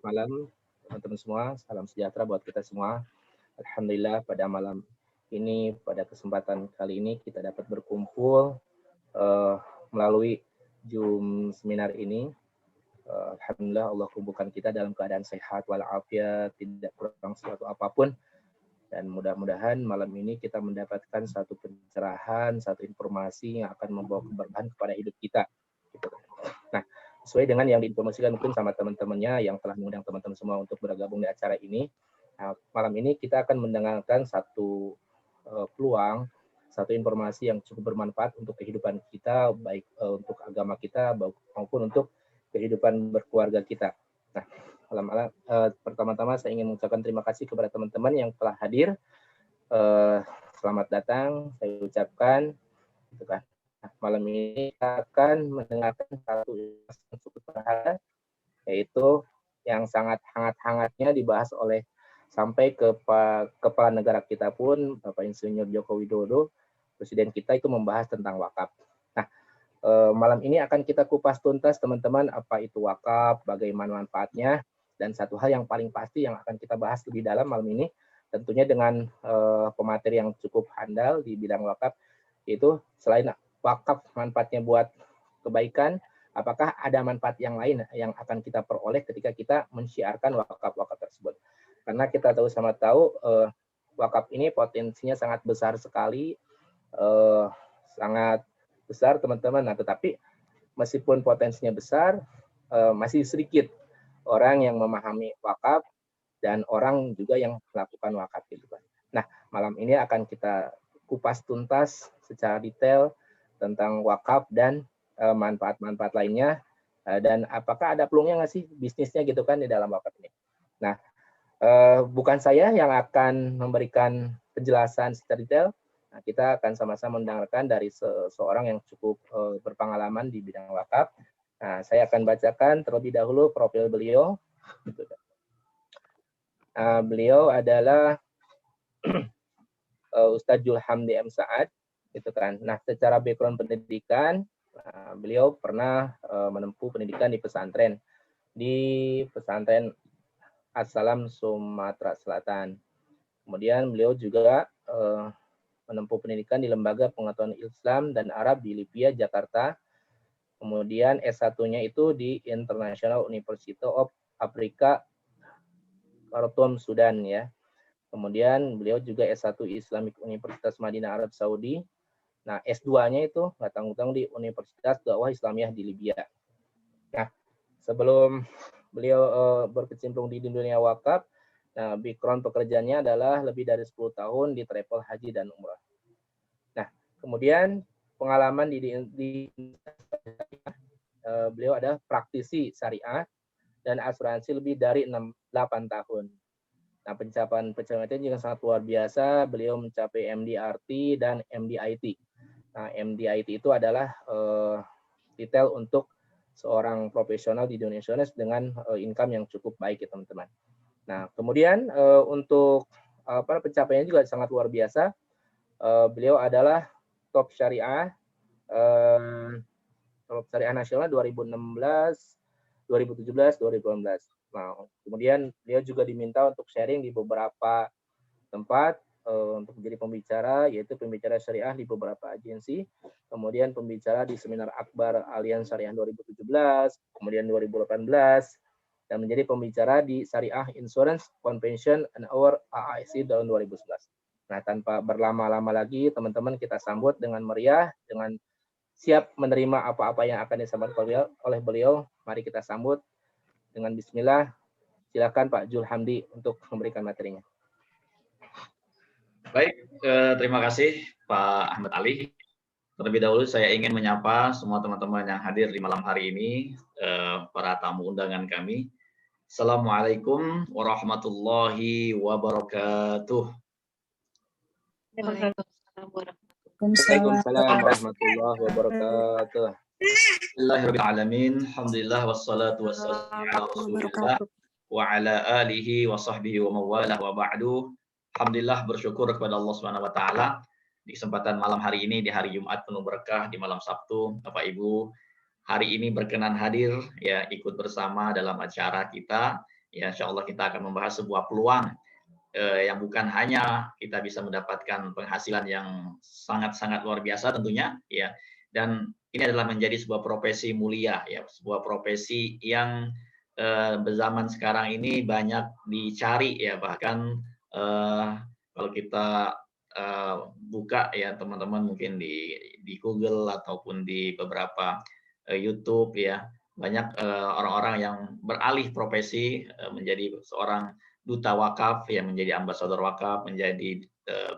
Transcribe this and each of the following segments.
malam teman-teman semua. Salam sejahtera buat kita semua. Alhamdulillah pada malam ini, pada kesempatan kali ini kita dapat berkumpul melalui Zoom seminar ini. Alhamdulillah Allah kumpulkan kita dalam keadaan sehat walafiat, tidak kurang sesuatu apapun. Dan mudah-mudahan malam ini kita mendapatkan satu pencerahan, satu informasi yang akan membawa keberkahan kepada hidup kita. Nah, sesuai dengan yang diinformasikan mungkin sama teman-temannya yang telah mengundang teman-teman semua untuk bergabung di acara ini. Nah, malam ini kita akan mendengarkan satu peluang, satu informasi yang cukup bermanfaat untuk kehidupan kita, baik untuk agama kita maupun untuk kehidupan berkeluarga kita. Nah, pertama-tama saya ingin mengucapkan terima kasih kepada teman-teman yang telah hadir. Selamat datang, saya ucapkan. Gitu kan. Nah, malam ini kita akan mendengarkan satu yang cukup berharga, yaitu yang sangat hangat-hangatnya dibahas oleh sampai ke kepala negara kita pun, Bapak Insinyur Joko Widodo, Presiden kita itu membahas tentang wakaf. Nah, malam ini akan kita kupas tuntas teman-teman apa itu wakaf, bagaimana manfaatnya, dan satu hal yang paling pasti yang akan kita bahas lebih dalam malam ini, tentunya dengan pemateri yang cukup handal di bidang wakaf, yaitu selain wakaf manfaatnya buat kebaikan, apakah ada manfaat yang lain yang akan kita peroleh ketika kita mensyiarkan wakaf-wakaf tersebut. Karena kita sama tahu wakaf ini potensinya sangat besar sekali, sangat besar teman-teman. Nah, tetapi meskipun potensinya besar, masih sedikit orang yang memahami wakaf dan orang juga yang melakukan wakaf gitu kan. Nah, malam ini akan kita kupas tuntas secara detail tentang wakaf dan manfaat-manfaat lainnya, dan apakah ada peluangnya nggak sih bisnisnya gitu kan di dalam wakaf ini. Nah, bukan saya yang akan memberikan penjelasan secara detail. Nah, kita akan sama-sama mendengarkan dari seseorang yang cukup berpengalaman di bidang wakaf. Nah, saya akan bacakan terlebih dahulu profil beliau. Beliau adalah Ustadz Julhamdi M. Saad, gitu kan. Nah, secara background pendidikan, beliau pernah menempuh pendidikan di pesantren As-Salam Sumatera Selatan. Kemudian beliau juga menempuh pendidikan di Lembaga Pengetahuan Islam dan Arab di Libya, Jakarta. Kemudian S1-nya itu di International University of Africa, Khartoum, Sudan ya. Kemudian beliau juga S1 Islamic Universitas Madinah Arab Saudi. Nah, S2-nya itu nggak tanggung-tanggung di Universitas Dakwah Islamiyah di Libya. Nah, sebelum beliau berkecimpung di dunia wakaf, nah, background pekerjaannya adalah lebih dari 10 tahun di travel haji dan umrah. Nah, kemudian pengalaman di beliau adalah praktisi syariah dan asuransi lebih dari 8 tahun. Nah, pencapaian itu juga sangat luar biasa. Beliau mencapai MDRT dan MDIT. Nah, MDIT itu adalah detail untuk seorang profesional di Indonesia dengan income yang cukup baik ya teman-teman. Nah, kemudian untuk pencapaiannya juga sangat luar biasa. Beliau adalah top syariah nasional 2016, 2017, 2018. Nah, kemudian beliau juga diminta untuk sharing di beberapa tempat untuk menjadi pembicara, yaitu pembicara syariah di beberapa agensi, kemudian pembicara di seminar Akbar Alian Syariah 2017, kemudian 2018, dan menjadi pembicara di Syariah Insurance Convention and Award AASI tahun 2011. Nah, tanpa berlama-lama lagi, teman-teman kita sambut dengan meriah, dengan siap menerima apa-apa yang akan disampaikan oleh beliau. Mari kita sambut dengan bismillah. Silakan Pak Julhamdi untuk memberikan materinya. Baik, terima kasih Pak Ahmad Ali. Terlebih dahulu saya ingin menyapa semua teman-teman yang hadir di malam hari ini, para tamu undangan kami. Assalamualaikum warahmatullahi wabarakatuh. Waalaikumsalam warahmatullahi wabarakatuh. Bismillahirrahmanirrahim. Alhamdulillah wassalatu wassalamu ala Rasulillah wa ala alihi wa sahbihi wa mawalah wa ba'du. Alhamdulillah bersyukur kepada Allah Subhanahu wa taala di kesempatan malam hari ini, di hari Jumat penuh berkah, di malam Sabtu, Bapak Ibu hari ini berkenan hadir ya ikut bersama dalam acara kita Ya, insya Allah kita akan membahas sebuah peluang yang bukan hanya kita bisa mendapatkan penghasilan yang sangat-sangat luar biasa tentunya, ya. Dan ini adalah menjadi sebuah profesi mulia, ya, sebuah profesi yang zaman sekarang ini banyak dicari, ya. Bahkan kalau kita buka ya teman-teman mungkin di Google ataupun di beberapa YouTube ya, banyak orang-orang yang beralih profesi menjadi seorang duta wakaf, ya, menjadi ambasador wakaf, menjadi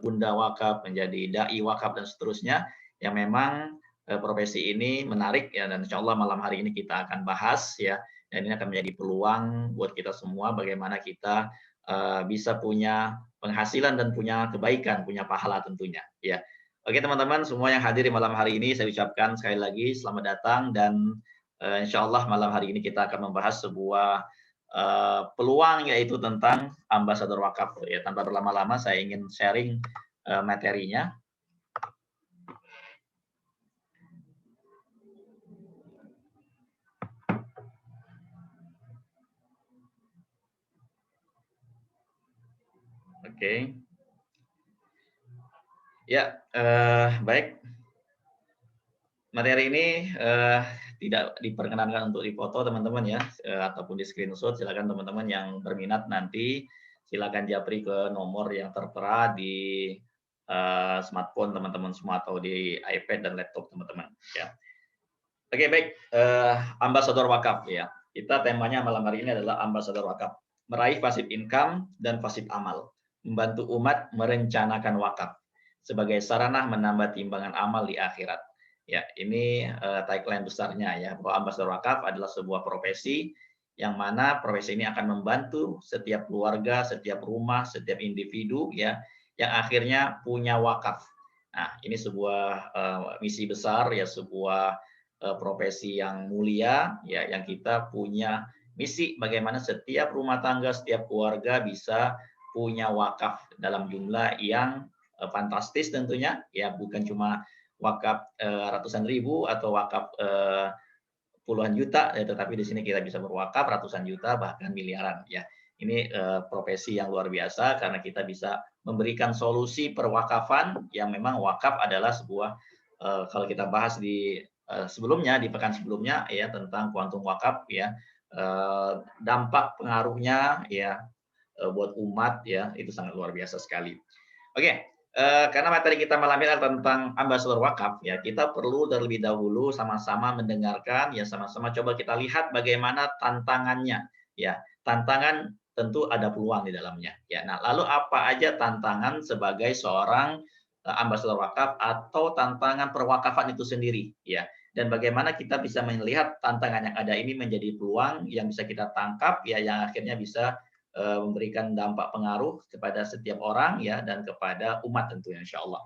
bunda wakaf, menjadi dai wakaf dan seterusnya, yang memang profesi ini menarik ya, dan insya Allah malam hari ini kita akan bahas ya, dan ini akan menjadi peluang buat kita semua bagaimana kita bisa punya penghasilan dan punya kebaikan, punya pahala tentunya ya. Oke teman-teman semua yang hadir di malam hari ini saya ucapkan sekali lagi selamat datang, dan insya Allah malam hari ini kita akan membahas sebuah peluang, yaitu tentang ambasador wakaf ya. Tanpa berlama-lama saya ingin sharing materinya. Oke. Ya, baik. Materi ini tidak diperkenankan untuk dipoto teman-teman ya, ataupun di screenshot. Silakan teman-teman yang berminat nanti silakan japri ke nomor yang tertera di smartphone teman-teman semua atau di iPad dan laptop teman-teman ya. Oke baik, ambasador wakaf ya. Kita temanya malam hari ini adalah ambasador wakaf, meraih passive income dan passive amal, membantu umat merencanakan wakaf sebagai sarana menambah timbangan amal di akhirat. Ya, ini tagline besarnya ya, bahwa ambasador wakaf adalah sebuah profesi yang mana profesi ini akan membantu setiap keluarga, setiap rumah, setiap individu ya, yang akhirnya punya wakaf. Nah, ini sebuah misi besar ya, sebuah profesi yang mulia ya, yang kita punya misi bagaimana setiap rumah tangga, setiap keluarga bisa punya wakaf dalam jumlah yang fantastis tentunya ya, bukan cuma wakaf ratusan ribu atau wakaf puluhan juta ya, tetapi di sini kita bisa berwakaf ratusan juta bahkan miliaran ya. Ini profesi yang luar biasa karena kita bisa memberikan solusi perwakafan yang memang wakaf adalah sebuah kalau kita bahas di sebelumnya, di pekan sebelumnya ya, tentang kuantum wakaf ya, dampak pengaruhnya ya buat umat ya, itu sangat luar biasa sekali. Oke, karena materi kita malam ini adalah tentang ambasador wakaf ya, kita perlu terlebih dahulu sama-sama mendengarkan ya, sama-sama coba kita lihat bagaimana tantangannya ya. Tantangan tentu ada peluang di dalamnya ya. Nah, lalu apa aja tantangan sebagai seorang ambasador wakaf atau tantangan perwakafan itu sendiri ya. Dan bagaimana kita bisa melihat tantangan yang ada ini menjadi peluang yang bisa kita tangkap ya, yang akhirnya bisa memberikan dampak pengaruh kepada setiap orang ya, dan kepada umat tentunya insyaallah.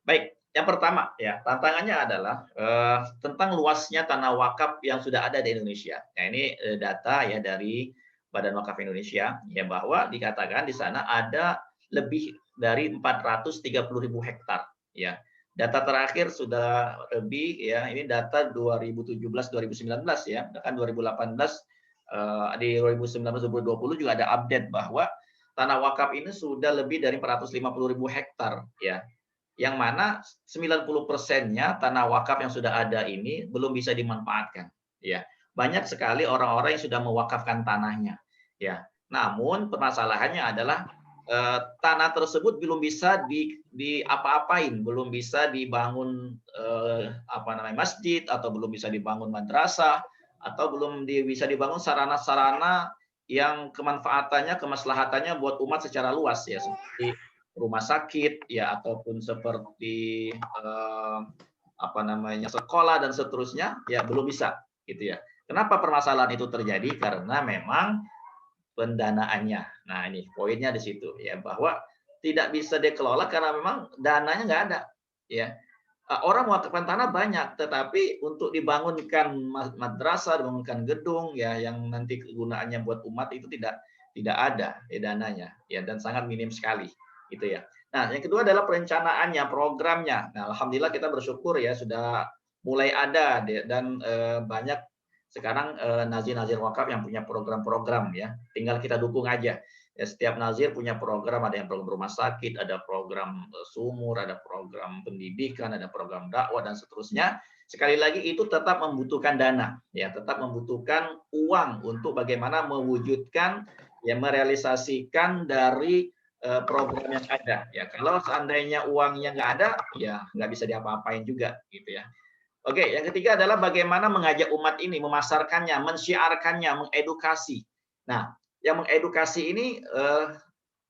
Baik, yang pertama ya, tantangannya adalah tentang luasnya tanah wakaf yang sudah ada di Indonesia. Nah, ini data ya dari Badan Wakaf Indonesia ya, bahwa dikatakan di sana ada lebih dari 430.000 hektar ya. Data terakhir sudah lebih ya, ini data 2017-2019 ya, bahkan 2018 di 2019-2020 juga ada update bahwa tanah wakaf ini sudah lebih dari 450.000 hektar ya, yang mana 90%-nya tanah wakaf yang sudah ada ini belum bisa dimanfaatkan ya. Banyak sekali orang-orang yang sudah mewakafkan tanahnya ya, namun permasalahannya adalah tanah tersebut belum bisa di apa-apain, belum bisa dibangun masjid, atau belum bisa dibangun madrasah, atau belum bisa dibangun sarana-sarana yang kemanfaatannya, kemaslahatannya buat umat secara luas ya, seperti rumah sakit ya, ataupun seperti sekolah dan seterusnya ya, belum bisa gitu ya. Kenapa permasalahan itu terjadi? Karena memang pendanaannya. Nah, ini poinnya di situ ya, bahwa tidak bisa dikelola karena memang dananya nggak ada ya. Orang mewakafkan tanah banyak, tetapi untuk dibangunkan madrasah, dibangunkan gedung ya, yang nanti kegunaannya buat umat itu tidak ada ya dananya ya, dan sangat minim sekali gitu ya. Nah, yang kedua adalah perencanaannya, programnya. Nah, alhamdulillah kita bersyukur ya sudah mulai ada dan banyak sekarang nazir-nazir wakaf yang punya program-program ya, tinggal kita dukung aja. Ya, setiap nazir punya program, ada yang program rumah sakit, ada program sumur, ada program pendidikan, ada program dakwah dan seterusnya. Sekali lagi itu tetap membutuhkan dana, ya, tetap membutuhkan uang untuk bagaimana mewujudkan, ya, merealisasikan dari program yang ada. Ya, kalau seandainya uangnya nggak ada, ya nggak bisa diapa-apain juga, gitu ya. Oke, yang ketiga adalah bagaimana mengajak umat ini, memasarkannya, mensyiarkannya, mengedukasi. Nah, yang mengedukasi ini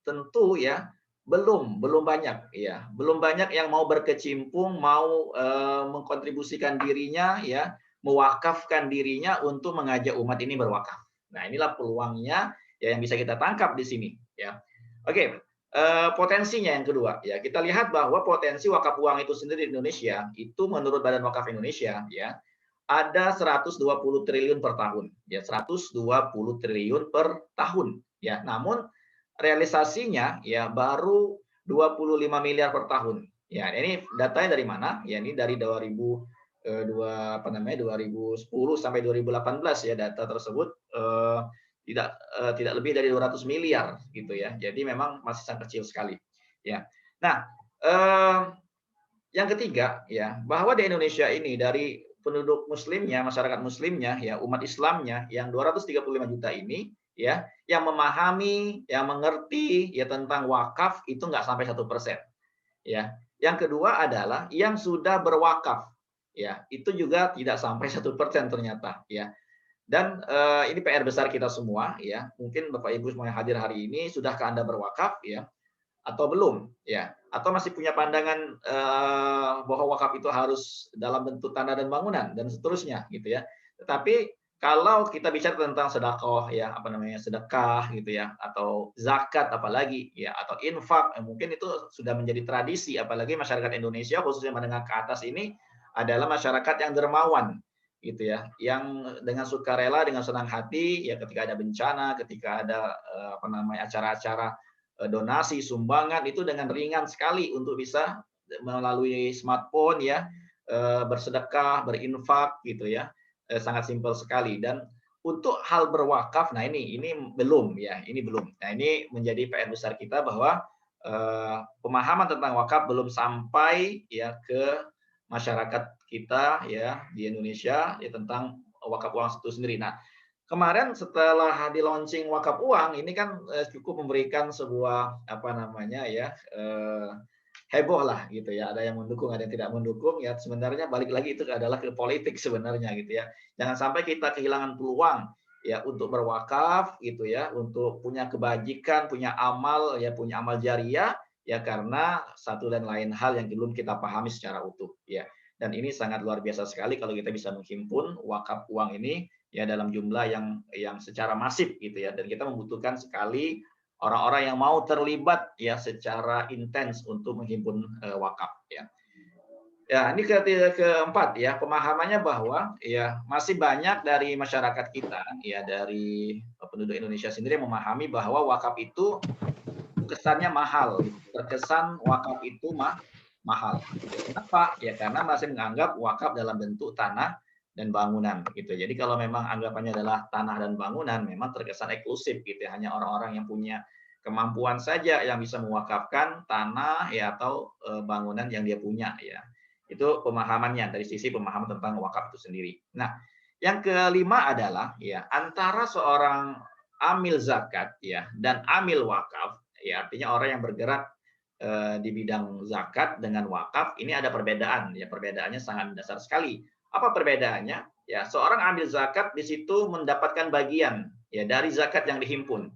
tentu ya belum banyak ya, belum banyak yang mau berkecimpung, mau mengkontribusikan dirinya ya, mewakafkan dirinya untuk mengajak umat ini berwakaf. Nah, inilah peluangnya ya yang bisa kita tangkap di sini ya. Oke, potensinya yang kedua ya, kita lihat bahwa potensi wakaf uang itu sendiri di Indonesia itu menurut Badan Wakaf Indonesia ya ada 120 triliun per tahun ya, 120 triliun per tahun ya. Namun realisasinya ya baru 25 miliar per tahun. Ya, ini datanya dari mana? Ya, ini dari 2010 sampai 2018 ya, data tersebut tidak lebih dari 200 miliar gitu ya. Jadi memang masih sangat kecil sekali. Ya. Nah, yang ketiga ya, bahwa di Indonesia ini dari penduduk muslimnya, masyarakat muslimnya ya, umat Islamnya yang 235 juta ini ya, yang memahami, yang mengerti ya tentang wakaf itu nggak sampai 1%. Ya. Yang kedua adalah yang sudah berwakaf. Ya, itu juga tidak sampai 1% ternyata ya. Dan ini PR besar kita semua ya. Mungkin Bapak Ibu semua yang hadir hari ini, sudahkah Anda berwakaf ya? Atau belum ya, atau masih punya pandangan bahwa wakaf itu harus dalam bentuk tanah dan bangunan dan seterusnya gitu ya. Tetapi kalau kita bicara tentang sedekah ya, apa namanya, sedekah gitu ya, atau zakat apalagi ya, atau infak, mungkin itu sudah menjadi tradisi, apalagi masyarakat Indonesia khususnya menengah ke atas ini adalah masyarakat yang dermawan gitu ya, yang dengan sukarela, dengan senang hati ya, ketika ada bencana, ketika ada apa namanya, acara-acara donasi, sumbangan itu dengan ringan sekali untuk bisa melalui smartphone ya, bersedekah, berinfak gitu ya, sangat simpel sekali. Dan untuk hal berwakaf, nah ini belum ya, ini belum. Nah ini menjadi PR besar kita bahwa pemahaman tentang wakaf belum sampai ya ke masyarakat kita ya di Indonesia ya tentang wakaf uang itu sendiri. Nah, kemarin setelah di-launching wakaf uang ini kan cukup memberikan sebuah apa namanya ya, heboh lah gitu ya. Ada yang mendukung, ada yang tidak mendukung ya. Sebenarnya balik lagi itu adalah ke politik sebenarnya gitu ya. Jangan sampai kita kehilangan peluang ya untuk berwakaf gitu ya, untuk punya kebajikan, punya amal ya, punya amal jariah ya karena satu dan lain hal yang belum kita pahami secara utuh ya. Dan ini sangat luar biasa sekali kalau kita bisa menghimpun wakaf uang ini ya dalam jumlah yang secara masif gitu ya, dan kita membutuhkan sekali orang-orang yang mau terlibat ya secara intens untuk menghimpun wakaf ya. Ya, ini keempat ya, pemahamannya bahwa ya masih banyak dari masyarakat kita ya, dari penduduk Indonesia sendiri yang memahami bahwa wakaf itu kesannya mahal, terkesan wakaf itu mahal. Kenapa? Ya karena masih menganggap wakaf dalam bentuk tanah dan bangunan gitu. Jadi kalau memang anggapannya adalah tanah dan bangunan, memang terkesan eksklusif gitu ya. Hanya orang-orang yang punya kemampuan saja yang bisa mewakafkan tanah ya atau bangunan yang dia punya ya. Itu pemahamannya dari sisi pemahaman tentang wakaf itu sendiri. Nah, yang kelima adalah ya antara seorang amil zakat ya dan amil wakaf ya, artinya orang yang bergerak di bidang zakat dengan wakaf ini ada perbedaan ya, perbedaannya sangat mendasar sekali. Apa perbedaannya? Ya, seorang amil zakat di situ mendapatkan bagian ya dari zakat yang dihimpun.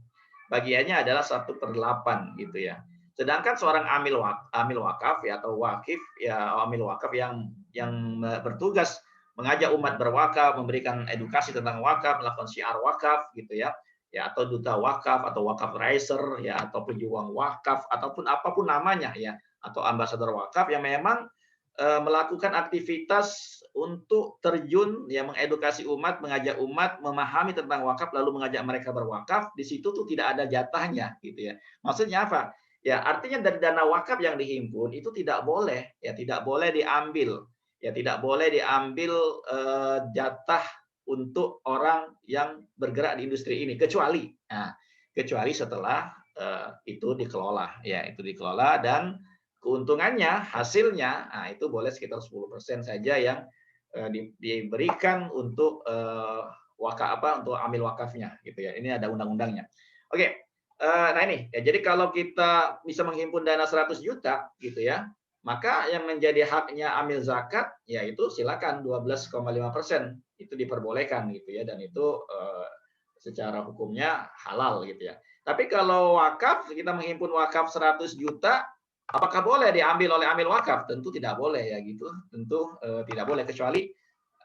Bagiannya adalah 1/8 gitu ya. Sedangkan seorang amil wakaf ya atau wakif ya, amil wakaf yang bertugas mengajak umat berwakaf, memberikan edukasi tentang wakaf, melakukan syiar wakaf gitu ya. Ya, atau duta wakaf atau wakaf raiser ya, atau pejuang wakaf ataupun apapun namanya ya, atau ambasador wakaf yang memang melakukan aktivitas untuk terjun ya, mengedukasi umat, mengajak umat memahami tentang wakaf lalu mengajak mereka berwakaf. Di situ tuh tidak ada jatahnya gitu ya. Maksudnya apa? Ya, artinya dari dana wakaf yang dihimpun itu tidak boleh ya, tidak boleh diambil ya, tidak boleh diambil jatah untuk orang yang bergerak di industri ini, kecuali setelah itu dikelola, ya itu dikelola dan keuntungannya, hasilnya, nah itu boleh sekitar 10% saja yang diberikan untuk untuk amil wakafnya, gitu ya. Ini ada undang-undangnya. Oke, nah ini, ya, jadi kalau kita bisa menghimpun dana 100 juta, gitu ya, maka yang menjadi haknya amil zakat, yaitu silakan 12,5% itu diperbolehkan, gitu ya, dan itu secara hukumnya halal, gitu ya. Tapi kalau wakaf, kita menghimpun wakaf 100 juta, apakah boleh diambil oleh amil wakaf? Tentu tidak boleh ya gitu. Tentu tidak boleh kecuali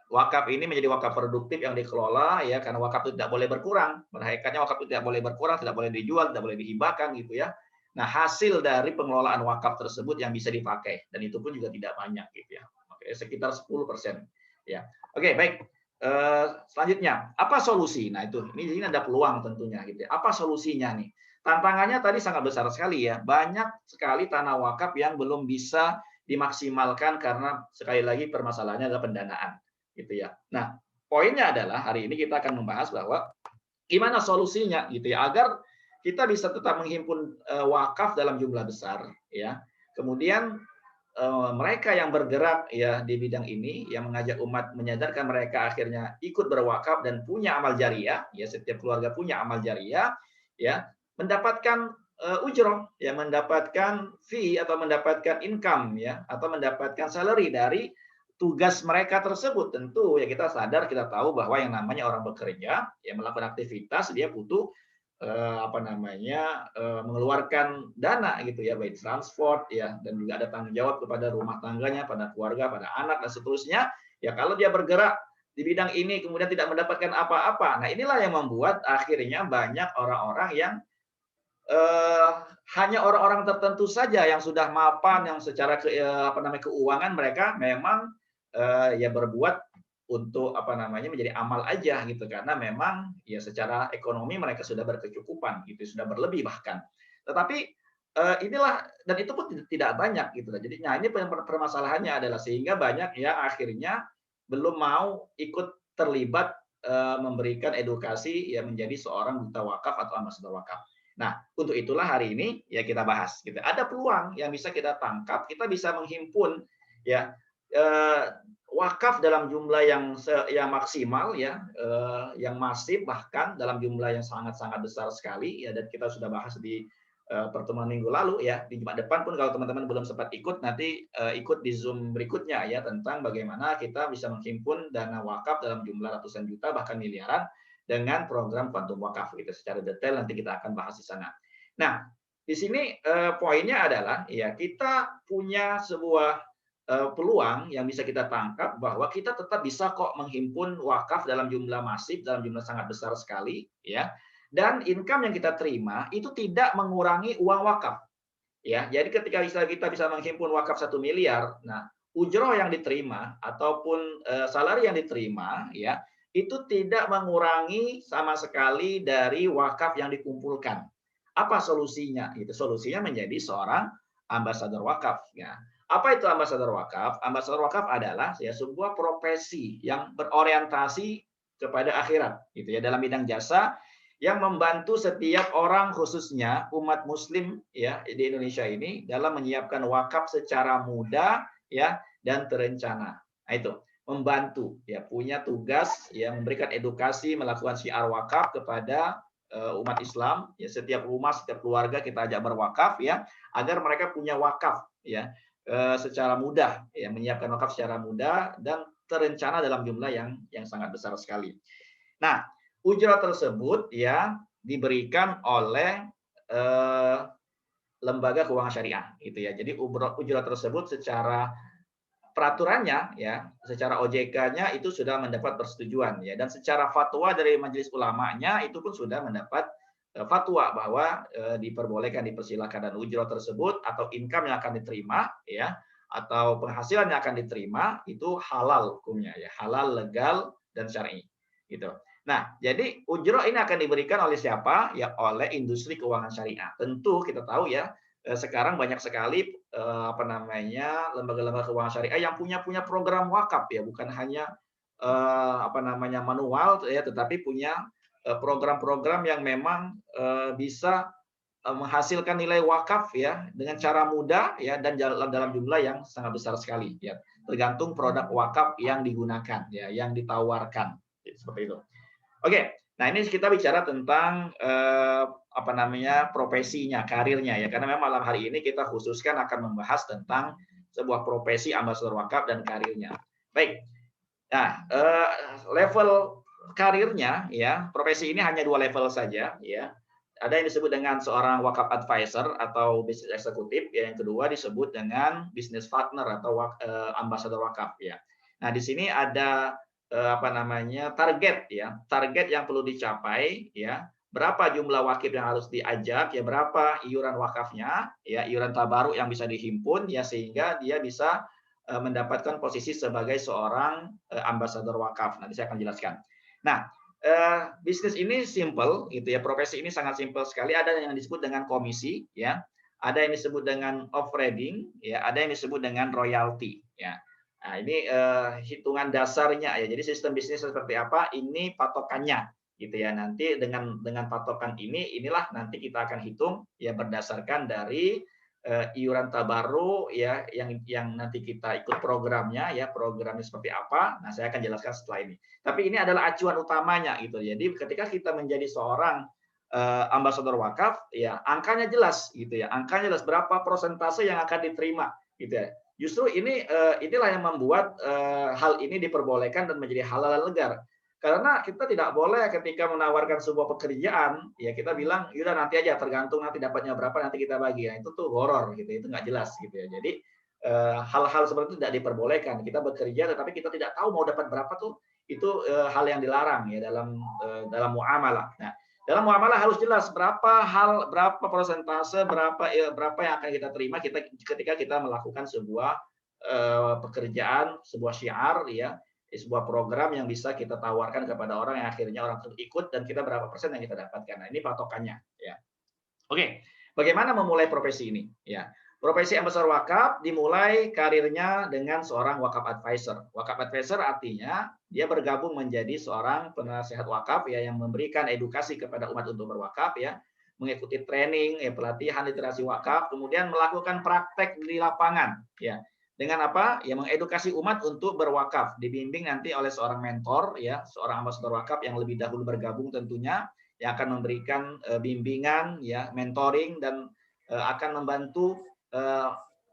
wakaf ini menjadi wakaf produktif yang dikelola ya karena wakaf itu tidak boleh berkurang. Pada hakikatnya wakaf itu tidak boleh berkurang, tidak boleh dijual, tidak boleh dihibahkan gitu ya. Nah, hasil dari pengelolaan wakaf tersebut yang bisa dipakai dan itu pun juga tidak banyak gitu ya. Oke, sekitar 10% ya. Oke, baik. Selanjutnya, apa solusi? Nah, ini ada peluang tentunya gitu ya. Apa solusinya nih? Tantangannya tadi sangat besar sekali ya. Banyak sekali tanah wakaf yang belum bisa dimaksimalkan karena sekali lagi permasalahannya adalah pendanaan gitu ya. Nah, poinnya adalah hari ini kita akan membahas bahwa gimana solusinya gitu ya agar kita bisa tetap menghimpun wakaf dalam jumlah besar ya. Kemudian mereka yang bergerak ya di bidang ini yang mengajak umat menyadarkan mereka akhirnya ikut berwakaf dan punya amal jariah ya setiap keluarga punya amal jariah ya mendapatkan ujroh ya mendapatkan fee atau mendapatkan income ya atau mendapatkan salary dari tugas mereka tersebut. Tentu ya kita sadar kita tahu bahwa yang namanya orang bekerja ya melakukan aktivitas dia butuh mengeluarkan dana gitu ya baik transport ya dan juga ada tanggung jawab kepada rumah tangganya, pada keluarga, pada anak dan seterusnya. Ya kalau dia bergerak di bidang ini kemudian tidak mendapatkan apa-apa. Nah, inilah yang membuat akhirnya banyak orang-orang yang eh, hanya orang-orang tertentu saja yang sudah mapan yang secara keuangan mereka memang ya berbuat untuk menjadi amal aja gitu karena memang ya secara ekonomi mereka sudah berkecukupan gitu sudah berlebih bahkan tetapi inilah dan itu pun tidak banyak gitu jadi nah ini permasalahannya adalah sehingga banyak ya akhirnya belum mau ikut terlibat memberikan edukasi ya menjadi seorang duta wakaf atau ambasador wakaf. Nah, untuk itulah hari ini ya kita bahas gitu. Ada peluang yang bisa kita tangkap, kita bisa menghimpun ya wakaf dalam jumlah yang maksimal ya, yang masif bahkan dalam jumlah yang sangat-sangat besar sekali ya dan kita sudah bahas di pertemuan minggu lalu ya di Jumat depan pun kalau teman-teman belum sempat ikut nanti ikut di Zoom berikutnya ya tentang bagaimana kita bisa menghimpun dana wakaf dalam jumlah ratusan juta bahkan miliaran dengan program Quantum Wakaf gitu secara detail nanti kita akan bahas di sana. Nah, di sini poinnya adalah ya kita punya sebuah peluang yang bisa kita tangkap bahwa kita tetap bisa kok menghimpun wakaf dalam jumlah masif, dalam jumlah sangat besar sekali, ya. Dan income yang kita terima itu tidak mengurangi uang wakaf, ya. Jadi ketika kita bisa menghimpun wakaf 1 miliar, nah ujroh yang diterima ataupun salari yang diterima, ya itu tidak mengurangi sama sekali dari wakaf yang dikumpulkan. Apa solusinya? Itu solusinya menjadi seorang ambasador wakaf. Ya. Apa itu ambasador wakaf? Ambasador wakaf adalah ya sebuah profesi yang berorientasi kepada akhirat, gitu ya dalam bidang jasa yang membantu setiap orang khususnya umat muslim ya di Indonesia ini dalam menyiapkan wakaf secara mudah ya dan terencana. Nah, itu membantu ya punya tugas ya memberikan edukasi melakukan syiar wakaf kepada umat Islam ya setiap rumah setiap keluarga kita ajak berwakaf ya agar mereka punya wakaf ya secara mudah ya menyiapkan wakaf secara mudah dan terencana dalam jumlah yang sangat besar sekali. Nah, ujrah tersebut ya diberikan oleh lembaga keuangan syariah gitu ya. Jadi ujrah tersebut secara peraturannya ya, secara OJK-nya itu sudah mendapat persetujuan ya dan secara fatwa dari majelis ulamanya itu pun sudah mendapat fatwa bahwa diperbolehkan dipersilakan dan ujrah tersebut atau income yang akan diterima ya atau penghasilan yang akan diterima itu halal hukumnya ya, halal, legal dan syar'i gitu. Nah, jadi ujrah ini akan diberikan oleh siapa? Ya oleh industri keuangan syariah. Tentu kita tahu ya sekarang banyak sekali lembaga-lembaga keuangan syariah yang punya program wakaf ya bukan hanya apa namanya manual ya, tetapi punya program-program yang memang bisa menghasilkan nilai wakaf ya dengan cara mudah ya dan dalam jumlah yang sangat besar sekali ya. Tergantung produk wakaf yang digunakan ya, yang ditawarkan seperti itu. Oke, nah ini kita bicara tentang apa namanya profesinya, karirnya ya. Karena memang malam hari ini kita khususkan akan membahas tentang sebuah profesi ambasador wakaf dan karirnya. Baik. Nah, level karirnya ya, profesi ini hanya 2 level saja ya. Ada yang disebut dengan seorang wakaf advisor atau bisnis eksekutif, ya, yang kedua disebut dengan business partner atau ambasador wakaf ya. Nah, di sini ada apa namanya target ya, target yang perlu dicapai ya. Berapa jumlah wakif yang harus diajak ya, berapa iuran wakafnya ya, iuran tabaruk yang bisa dihimpun ya sehingga dia bisa mendapatkan posisi sebagai seorang ambasador wakaf. Nanti saya akan jelaskan. Nah, bisnis ini simple, gitu ya. Profesi ini sangat simple sekali. Ada yang disebut dengan komisi, ya. Ada yang disebut dengan off-trading, ya. Ada yang disebut dengan royalty, ya. Nah, ini hitungan dasarnya ya. Jadi sistem bisnis seperti apa? Ini patokannya, gitu ya. Nanti dengan patokan ini, inilah nanti kita akan hitung ya berdasarkan dari iuran tabaruk ya yang nanti kita ikut programnya ya, programnya seperti apa. Nah, saya akan jelaskan setelah ini. Tapi ini adalah acuan utamanya gitu. Jadi ketika kita menjadi seorang ambasador wakaf ya, angkanya jelas gitu ya. Angkanya jelas berapa persentase yang akan diterima gitu ya. Justru inilah yang membuat hal ini diperbolehkan dan menjadi halal dan legal. Karena kita tidak boleh ketika menawarkan sebuah pekerjaan, ya kita bilang, yaudah nanti aja, tergantung nanti dapatnya berapa, nanti kita bagi. Ya, itu tuh horor, gitu. Itu nggak jelas, gitu ya. Jadi, hal-hal seperti itu tidak diperbolehkan. Kita bekerja, tetapi kita tidak tahu mau dapat berapa tuh, itu hal yang dilarang ya dalam muamalah. Nah, dalam muamalah harus jelas berapa persentase, berapa yang akan kita terima ketika kita melakukan sebuah pekerjaan, sebuah syiar, ya, sebuah program yang bisa kita tawarkan kepada orang yang akhirnya orang ikut dan kita berapa persen yang kita dapatkan. Nah, ini patokannya ya. Oke, bagaimana memulai profesi ini? Ya, profesi ambasador wakaf dimulai karirnya dengan seorang wakaf advisor. Wakaf advisor artinya dia bergabung menjadi seorang penasehat wakaf ya yang memberikan edukasi kepada umat untuk berwakaf ya, mengikuti training, ya, pelatihan literasi wakaf, kemudian melakukan praktek di lapangan ya. Dengan apa? Ya mengedukasi umat untuk berwakaf, dibimbing nanti oleh seorang mentor ya, seorang ambasador wakaf yang lebih dahulu bergabung tentunya yang akan memberikan bimbingan ya, mentoring dan akan membantu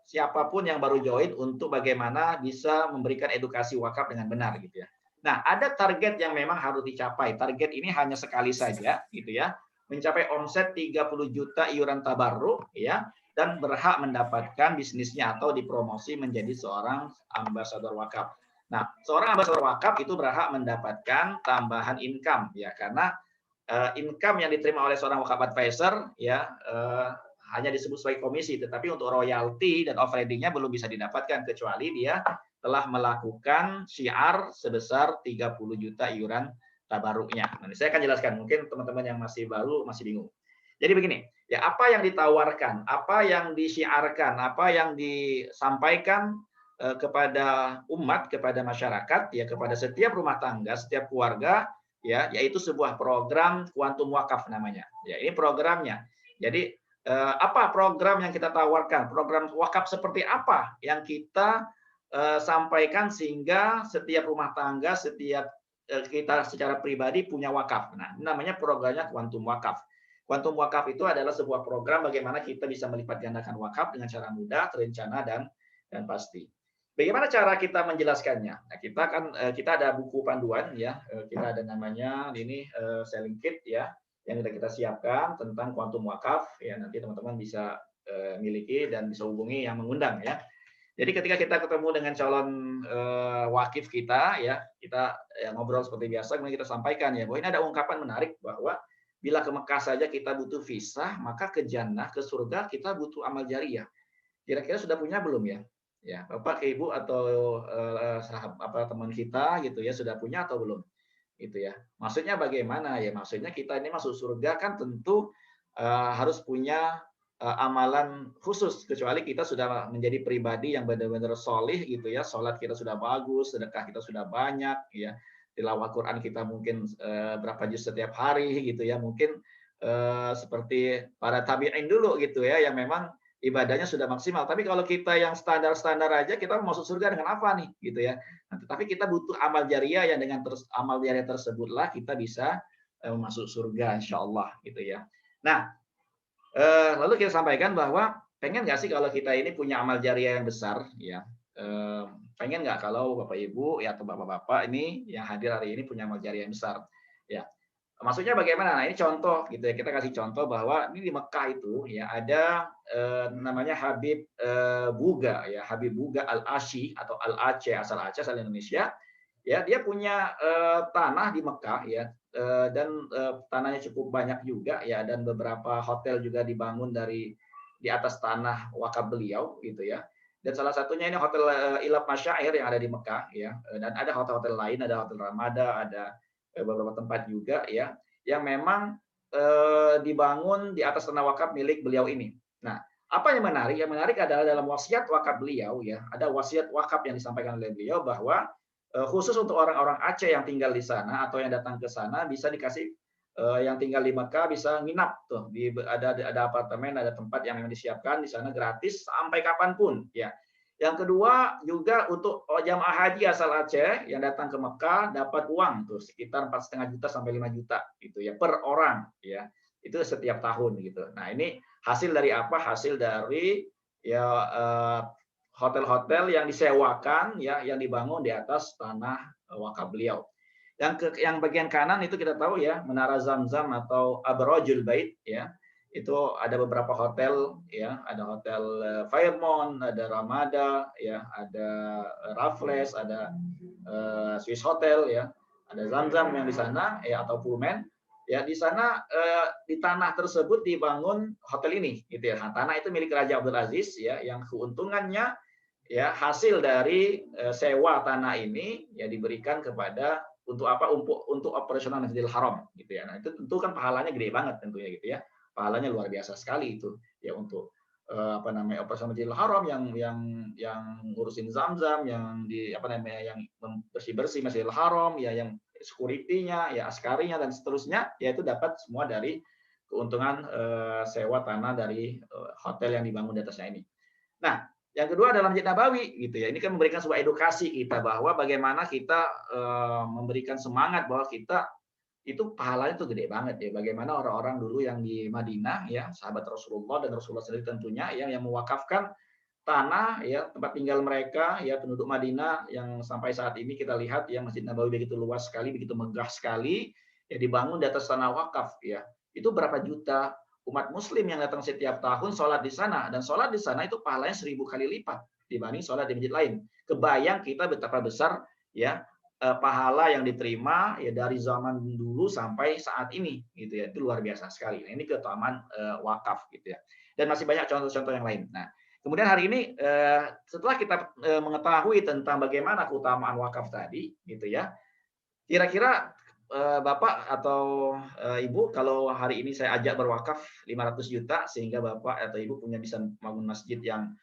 siapapun yang baru join untuk bagaimana bisa memberikan edukasi wakaf dengan benar gitu ya. Nah, ada target yang memang harus dicapai. Target ini hanya sekali saja gitu ya. Mencapai omset 30 juta iuran tabarruk ya dan berhak mendapatkan bisnisnya atau dipromosi menjadi seorang ambasador wakaf. Nah, seorang ambasador wakaf itu berhak mendapatkan tambahan income ya karena income yang diterima oleh seorang wakaf advisor ya hanya disebut sebagai komisi, tetapi untuk royalti dan off-tradingnya belum bisa didapatkan kecuali dia telah melakukan syiar sebesar 30 juta iuran tabaruknya. Nanti saya akan jelaskan, mungkin teman-teman yang masih baru masih bingung. Jadi begini, ya apa yang ditawarkan, apa yang disyiarkan, apa yang disampaikan kepada umat, kepada masyarakat, ya kepada setiap rumah tangga, setiap keluarga, ya, yaitu sebuah program kuantum wakaf namanya. Ya, ini programnya. Jadi apa program yang kita tawarkan? Program wakaf seperti apa yang kita sampaikan sehingga setiap rumah tangga, setiap kita secara pribadi punya wakaf. Nah, ini namanya programnya kuantum wakaf. Kuantum wakaf itu adalah sebuah program bagaimana kita bisa melipat gandakan wakaf dengan cara mudah, terencana dan pasti. Bagaimana cara kita menjelaskannya? Nah, kita ada buku panduan ya, kita ada namanya ini selling kit ya, yang sudah kita siapkan tentang kuantum wakaf ya nanti teman-teman bisa miliki dan bisa hubungi yang mengundang ya. Jadi ketika kita ketemu dengan calon wakif kita ya, kita ya, ngobrol seperti biasa kemudian kita sampaikan ya bahwa ini ada ungkapan menarik bahwa bila ke Mekah saja kita butuh visa, maka ke jannah, ke surga kita butuh amal jariah. Kira-kira sudah punya belum ya? Ya, Bapak, Ibu atau sahabat teman kita gitu ya sudah punya atau belum? Gitu ya. Maksudnya bagaimana ya? Maksudnya kita ini masuk surga kan tentu harus punya amalan khusus, kecuali kita sudah menjadi pribadi yang benar-benar solih gitu ya, sholat kita sudah bagus, sedekah kita sudah banyak ya, tilawah Quran kita mungkin berapa juz setiap hari gitu ya, mungkin seperti para tabi'in dulu gitu ya, yang memang ibadahnya sudah maksimal. Tapi kalau kita yang standar-standar aja, kita masuk surga dengan apa nih gitu ya. Nah, tetapi kita butuh amal jariah yang dengan amal jariah tersebutlah kita bisa masuk surga insya Allah gitu ya. Nah, lalu kita sampaikan bahwa pengen nggak sih kalau kita ini punya amal jariah yang besar ya. Pengen nggak kalau Bapak Ibu ya atau Bapak-bapak ini yang hadir hari ini punya amal jariah yang besar ya. Maksudnya bagaimana? Nah, ini contoh gitu ya. Kita kasih contoh bahwa ini di Mekah itu ya ada namanya Habib Buga ya, Habib Buga Al-Asy atau Al-Aceh, asal Aceh, asal Indonesia. Ya, dia punya tanah di Mekah ya, dan tanahnya cukup banyak juga ya, dan beberapa hotel juga dibangun di atas tanah wakaf beliau gitu ya. Dan salah satunya ini hotel Ilaf Masyair yang ada di Mekah ya, dan ada hotel-hotel lain, ada hotel Ramada, ada beberapa tempat juga ya, yang memang dibangun di atas tanah wakaf milik beliau ini. Nah, apa yang menarik? Yang menarik adalah dalam wasiat wakaf beliau ya, ada wasiat wakaf yang disampaikan oleh beliau bahwa khusus untuk orang-orang Aceh yang tinggal di sana atau yang datang ke sana bisa dikasih yang tinggal di Mekah bisa nginap tuh ada apartemen, ada tempat yang memang disiapkan di sana gratis sampai kapanpun ya. Yang kedua juga untuk jamaah haji asal Aceh yang datang ke Mekah dapat uang tuh sekitar 4,5 juta sampai 5 juta gitu ya per orang ya. Itu setiap tahun gitu. Nah, ini hasil dari apa? Hasil dari ya hotel-hotel yang disewakan ya, yang dibangun di atas tanah wakaf beliau. Yang bagian kanan itu kita tahu ya, Menara Zamzam atau Abrojul Bait ya. Itu ada beberapa hotel ya, ada hotel Fairmont, ada Ramada ya, ada Raffles, ada Swiss Hotel ya, ada Zamzam yang di sana ya, atau Pullman. Ya, di sana di tanah tersebut dibangun hotel ini gitu ya. Nah, tanah itu milik Raja Abdul Aziz ya, yang keuntungannya ya hasil dari sewa tanah ini ya diberikan kepada untuk apa? Untuk operasional Masjidil Haram gitu ya. Nah, itu tentu kan pahalanya gede banget tentunya gitu ya. Pahalanya luar biasa sekali itu ya untuk apa namanya? Operasional Masjidil Haram yang ngurusin Zamzam, yang di apa namanya? Yang bersih-bersih Masjidil Haram ya, yang security-nya, ya askarinya dan seterusnya, ya itu dapat semua dari keuntungan sewa tanah dari hotel yang dibangun di atasnya ini. Nah, yang kedua adalah Masjid Nabawi gitu ya. Ini kan memberikan sebuah edukasi kita bahwa bagaimana kita memberikan semangat bahwa kita itu pahalanya itu gede banget ya. Bagaimana orang-orang dulu yang di Madinah ya, sahabat Rasulullah dan Rasulullah sendiri tentunya ya, yang mewakafkan tanah ya, tempat tinggal mereka ya, penduduk Madinah yang sampai saat ini kita lihat ya, Masjid Nabawi begitu luas sekali, begitu megah sekali ya, dibangun di atas tanah wakaf ya. Itu berapa juta umat muslim yang datang setiap tahun sholat di sana, dan sholat di sana itu pahalanya 1000 kali lipat dibanding sholat di masjid lain. Kebayang kita betapa besar ya pahala yang diterima ya dari zaman dulu sampai saat ini gitu ya, itu luar biasa sekali. Nah, ini keutamaan wakaf gitu ya, dan masih banyak contoh-contoh yang lain. Nah, kemudian hari ini setelah kita mengetahui tentang bagaimana keutamaan wakaf tadi gitu ya, kira-kira Bapak atau Ibu, kalau hari ini saya ajak berwakaf 500 juta sehingga Bapak atau Ibu bisa bangun masjid yang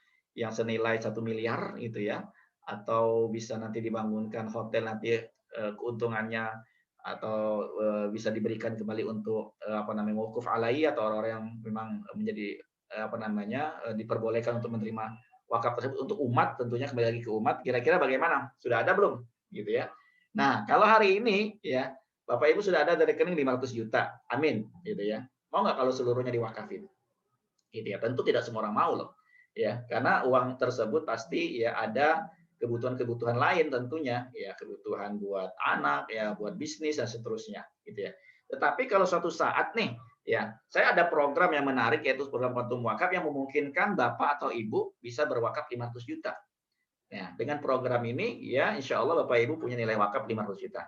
senilai 1 miliar gitu ya, atau bisa nanti dibangunkan hotel nanti keuntungannya atau bisa diberikan kembali untuk apa namanya, wukuf alai, atau orang-orang yang memang menjadi apa namanya, diperbolehkan untuk menerima wakaf tersebut untuk umat, tentunya kembali lagi ke umat. Kira-kira bagaimana? Sudah ada belum? Gitu ya. Nah, kalau hari ini ya Bapak Ibu sudah ada dari rekening 500 juta, amin, gitu ya. Mau nggak kalau seluruhnya diwakafin? Gitu ya. Tentu tidak semua orang mau loh, ya. Karena uang tersebut pasti ya ada kebutuhan-kebutuhan lain tentunya, ya kebutuhan buat anak, ya buat bisnis dan seterusnya, gitu ya. Tetapi kalau suatu saat nih, ya saya ada program yang menarik yaitu program Kontum Wakaf yang memungkinkan Bapak atau Ibu bisa berwakaf 500 juta. Ya, dengan program ini ya insya Allah Bapak Ibu punya nilai wakaf 500 juta.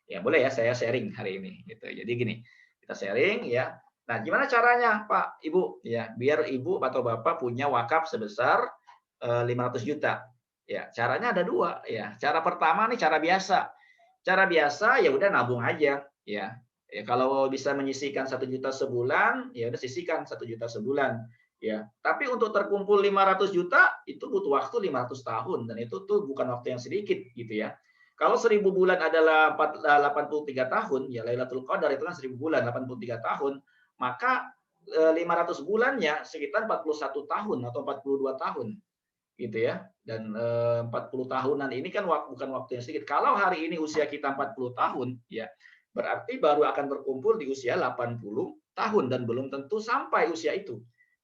Ya boleh ya saya sharing hari ini gitu. Jadi gini, kita sharing ya. Nah, gimana caranya Pak, Ibu ya, biar Ibu atau Bapak punya wakaf sebesar 500 juta. Ya, caranya ada dua ya. Cara pertama nih cara biasa. Cara biasa ya udah nabung aja ya. Ya kalau bisa menyisihkan 1 juta sebulan, ya udah sisihkan 1 juta sebulan. Ya, tapi untuk terkumpul 500 juta itu butuh waktu 500 tahun dan itu tuh bukan waktu yang sedikit gitu ya. Kalau 1000 bulan adalah 83 tahun, ya Lailatul Qadar itu kan 1000 bulan, 83 tahun, maka 500 bulannya sekitar 41 tahun atau 42 tahun gitu ya. Dan 40 tahunan ini kan bukan waktu yang sedikit. Kalau hari ini usia kita 40 tahun, ya berarti baru akan berkumpul di usia 80 tahun dan belum tentu sampai usia itu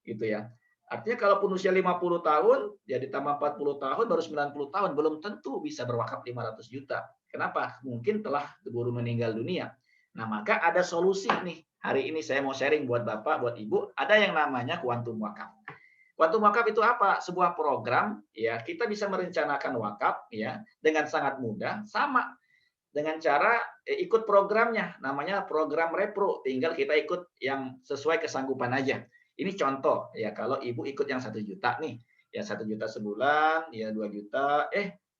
gitu ya. Artinya kalaupun usia 50 tahun, ya ditambah 40 tahun, baru 90 tahun, belum tentu bisa berwakaf 500 juta. Kenapa? Mungkin telah keburu meninggal dunia. Nah, maka ada solusi nih. Hari ini saya mau sharing buat Bapak, buat Ibu, ada yang namanya kuantum wakaf. Kuantum wakaf itu apa? Sebuah program, ya kita bisa merencanakan wakaf ya dengan sangat mudah, sama dengan cara ikut programnya, namanya program repro. Tinggal kita ikut yang sesuai kesanggupan aja. Ini contoh ya, kalau ibu ikut yang 1 juta nih, ya 1 juta sebulan, ya 2 juta.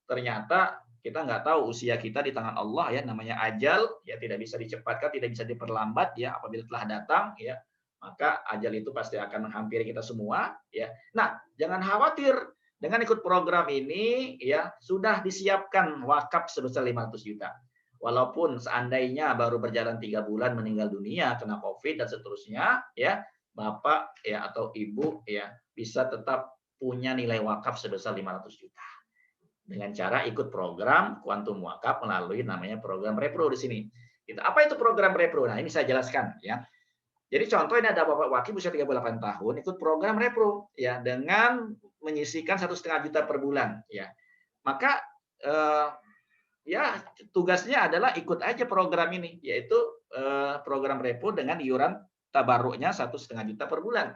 Ternyata kita nggak tahu usia kita di tangan Allah ya, namanya ajal, ya tidak bisa dicepatkan, tidak bisa diperlambat ya. Apabila telah datang ya, maka ajal itu pasti akan menghampiri kita semua ya. Nah, jangan khawatir. Dengan ikut program ini ya sudah disiapkan wakaf sebesar 500 juta. Walaupun seandainya baru berjalan 3 bulan meninggal dunia kena COVID dan seterusnya, ya Bapak ya atau Ibu ya bisa tetap punya nilai wakaf sebesar 500 juta dengan cara ikut program kuantum wakaf melalui namanya program repro di sini. Apa itu program repro? Nah, ini saya jelaskan ya. Jadi contoh ini ada Bapak Wakil usia 38 tahun ikut program repro ya dengan menyisihkan 1,5 juta per bulan ya. Maka ya tugasnya adalah ikut aja program ini, yaitu program repo dengan iuran tabarruknya 1,5 juta per bulan.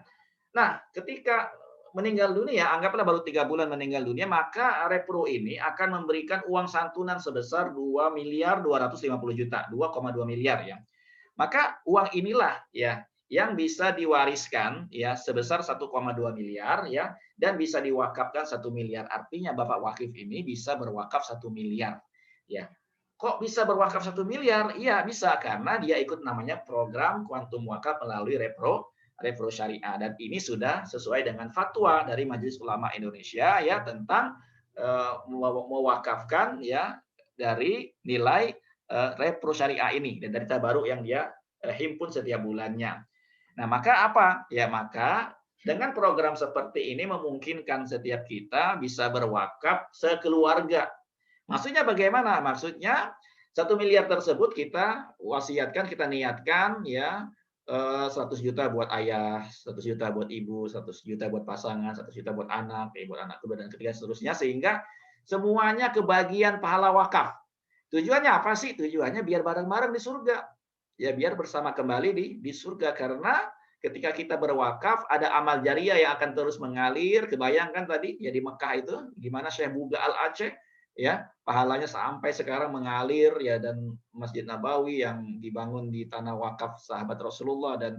Nah, ketika meninggal dunia, anggaplah baru 3 bulan meninggal dunia, maka repro ini akan memberikan uang santunan sebesar 2.250 juta, 2,2 miliar ya. Maka uang inilah ya yang bisa diwariskan ya sebesar 1,2 miliar ya dan bisa diwakafkan 1 miliar. Artinya Bapak Wakif ini bisa berwakaf 1 miliar. Ya. Kok bisa berwakaf 1 miliar? Iya, bisa karena dia ikut namanya program kuantum wakaf melalui repro syariah dan ini sudah sesuai dengan fatwa dari Majelis Ulama Indonesia ya tentang mewakafkan ya dari nilai repro syariah ini dan dari tabaruk yang dia himpun setiap bulannya. Nah, maka apa? Ya, maka dengan program seperti ini memungkinkan setiap kita bisa berwakaf sekeluarga. Maksudnya bagaimana? Maksudnya 1 miliar tersebut kita wasiatkan, kita niatkan ya 100 juta buat ayah, 100 juta buat ibu, 100 juta buat pasangan, 100 juta buat anak, buat anak kedua dan ketiga seterusnya sehingga semuanya kebagian pahala wakaf. Tujuannya apa sih? Tujuannya biar bareng-bareng di surga. Ya biar bersama kembali di surga karena ketika kita berwakaf ada amal jariah yang akan terus mengalir. Kebayangkan tadi ya di Mekah itu gimana Syekh Buga Al-Aceh ya pahalanya sampai sekarang mengalir ya dan Masjid Nabawi yang dibangun di tanah wakaf sahabat Rasulullah dan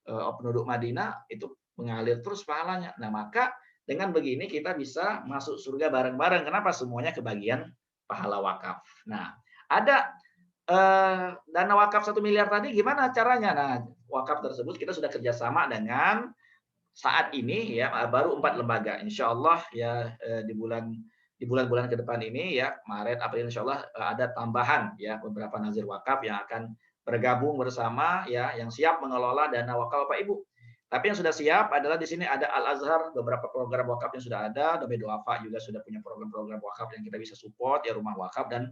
penduduk Madinah itu mengalir terus pahalanya. Nah, maka dengan begini kita bisa masuk surga bareng-bareng. Kenapa? Semuanya kebagian pahala wakaf. Nah, ada dana wakaf 1 miliar tadi gimana caranya? Nah, wakaf tersebut kita sudah kerjasama dengan saat ini ya baru 4 lembaga. Insya Allah ya di bulan-bulan ke depan ini ya Maret April Insya Allah ada tambahan ya beberapa nazir wakaf yang akan bergabung bersama ya yang siap mengelola dana wakaf Bapak Ibu. Tapi yang sudah siap adalah di sini ada Al Azhar, beberapa program wakaf yang sudah ada, Dobe Doafa juga sudah punya program-program wakaf yang kita bisa support ya rumah wakaf dan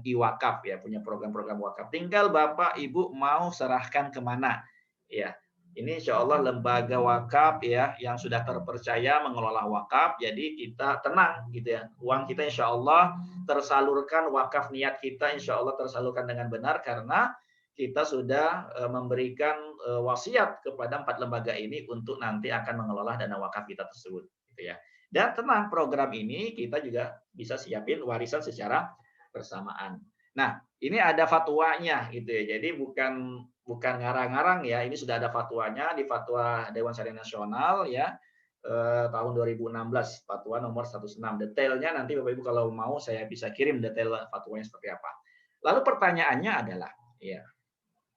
iwakaf ya punya program-program wakaf. Tinggal Bapak Ibu mau serahkan kemana ya. Ini insya Allah lembaga wakaf ya yang sudah terpercaya mengelola wakaf. Jadi kita tenang gitu ya. Uang kita insya Allah tersalurkan wakaf niat kita insya Allah tersalurkan dengan benar karena kita sudah memberikan wasiat kepada 4 lembaga ini untuk nanti akan mengelola dana wakaf kita tersebut gitu ya. Dan tenang program ini kita juga bisa siapin warisan secara bersamaan. Nah, ini ada fatwanya gitu ya. Jadi bukan ngarang-ngarang ya. Ini sudah ada fatwanya di Fatwa Dewan Syariah Nasional ya tahun 2016, fatwa nomor 106. Detailnya nanti Bapak Ibu kalau mau saya bisa kirim detail fatwanya seperti apa. Lalu pertanyaannya adalah ya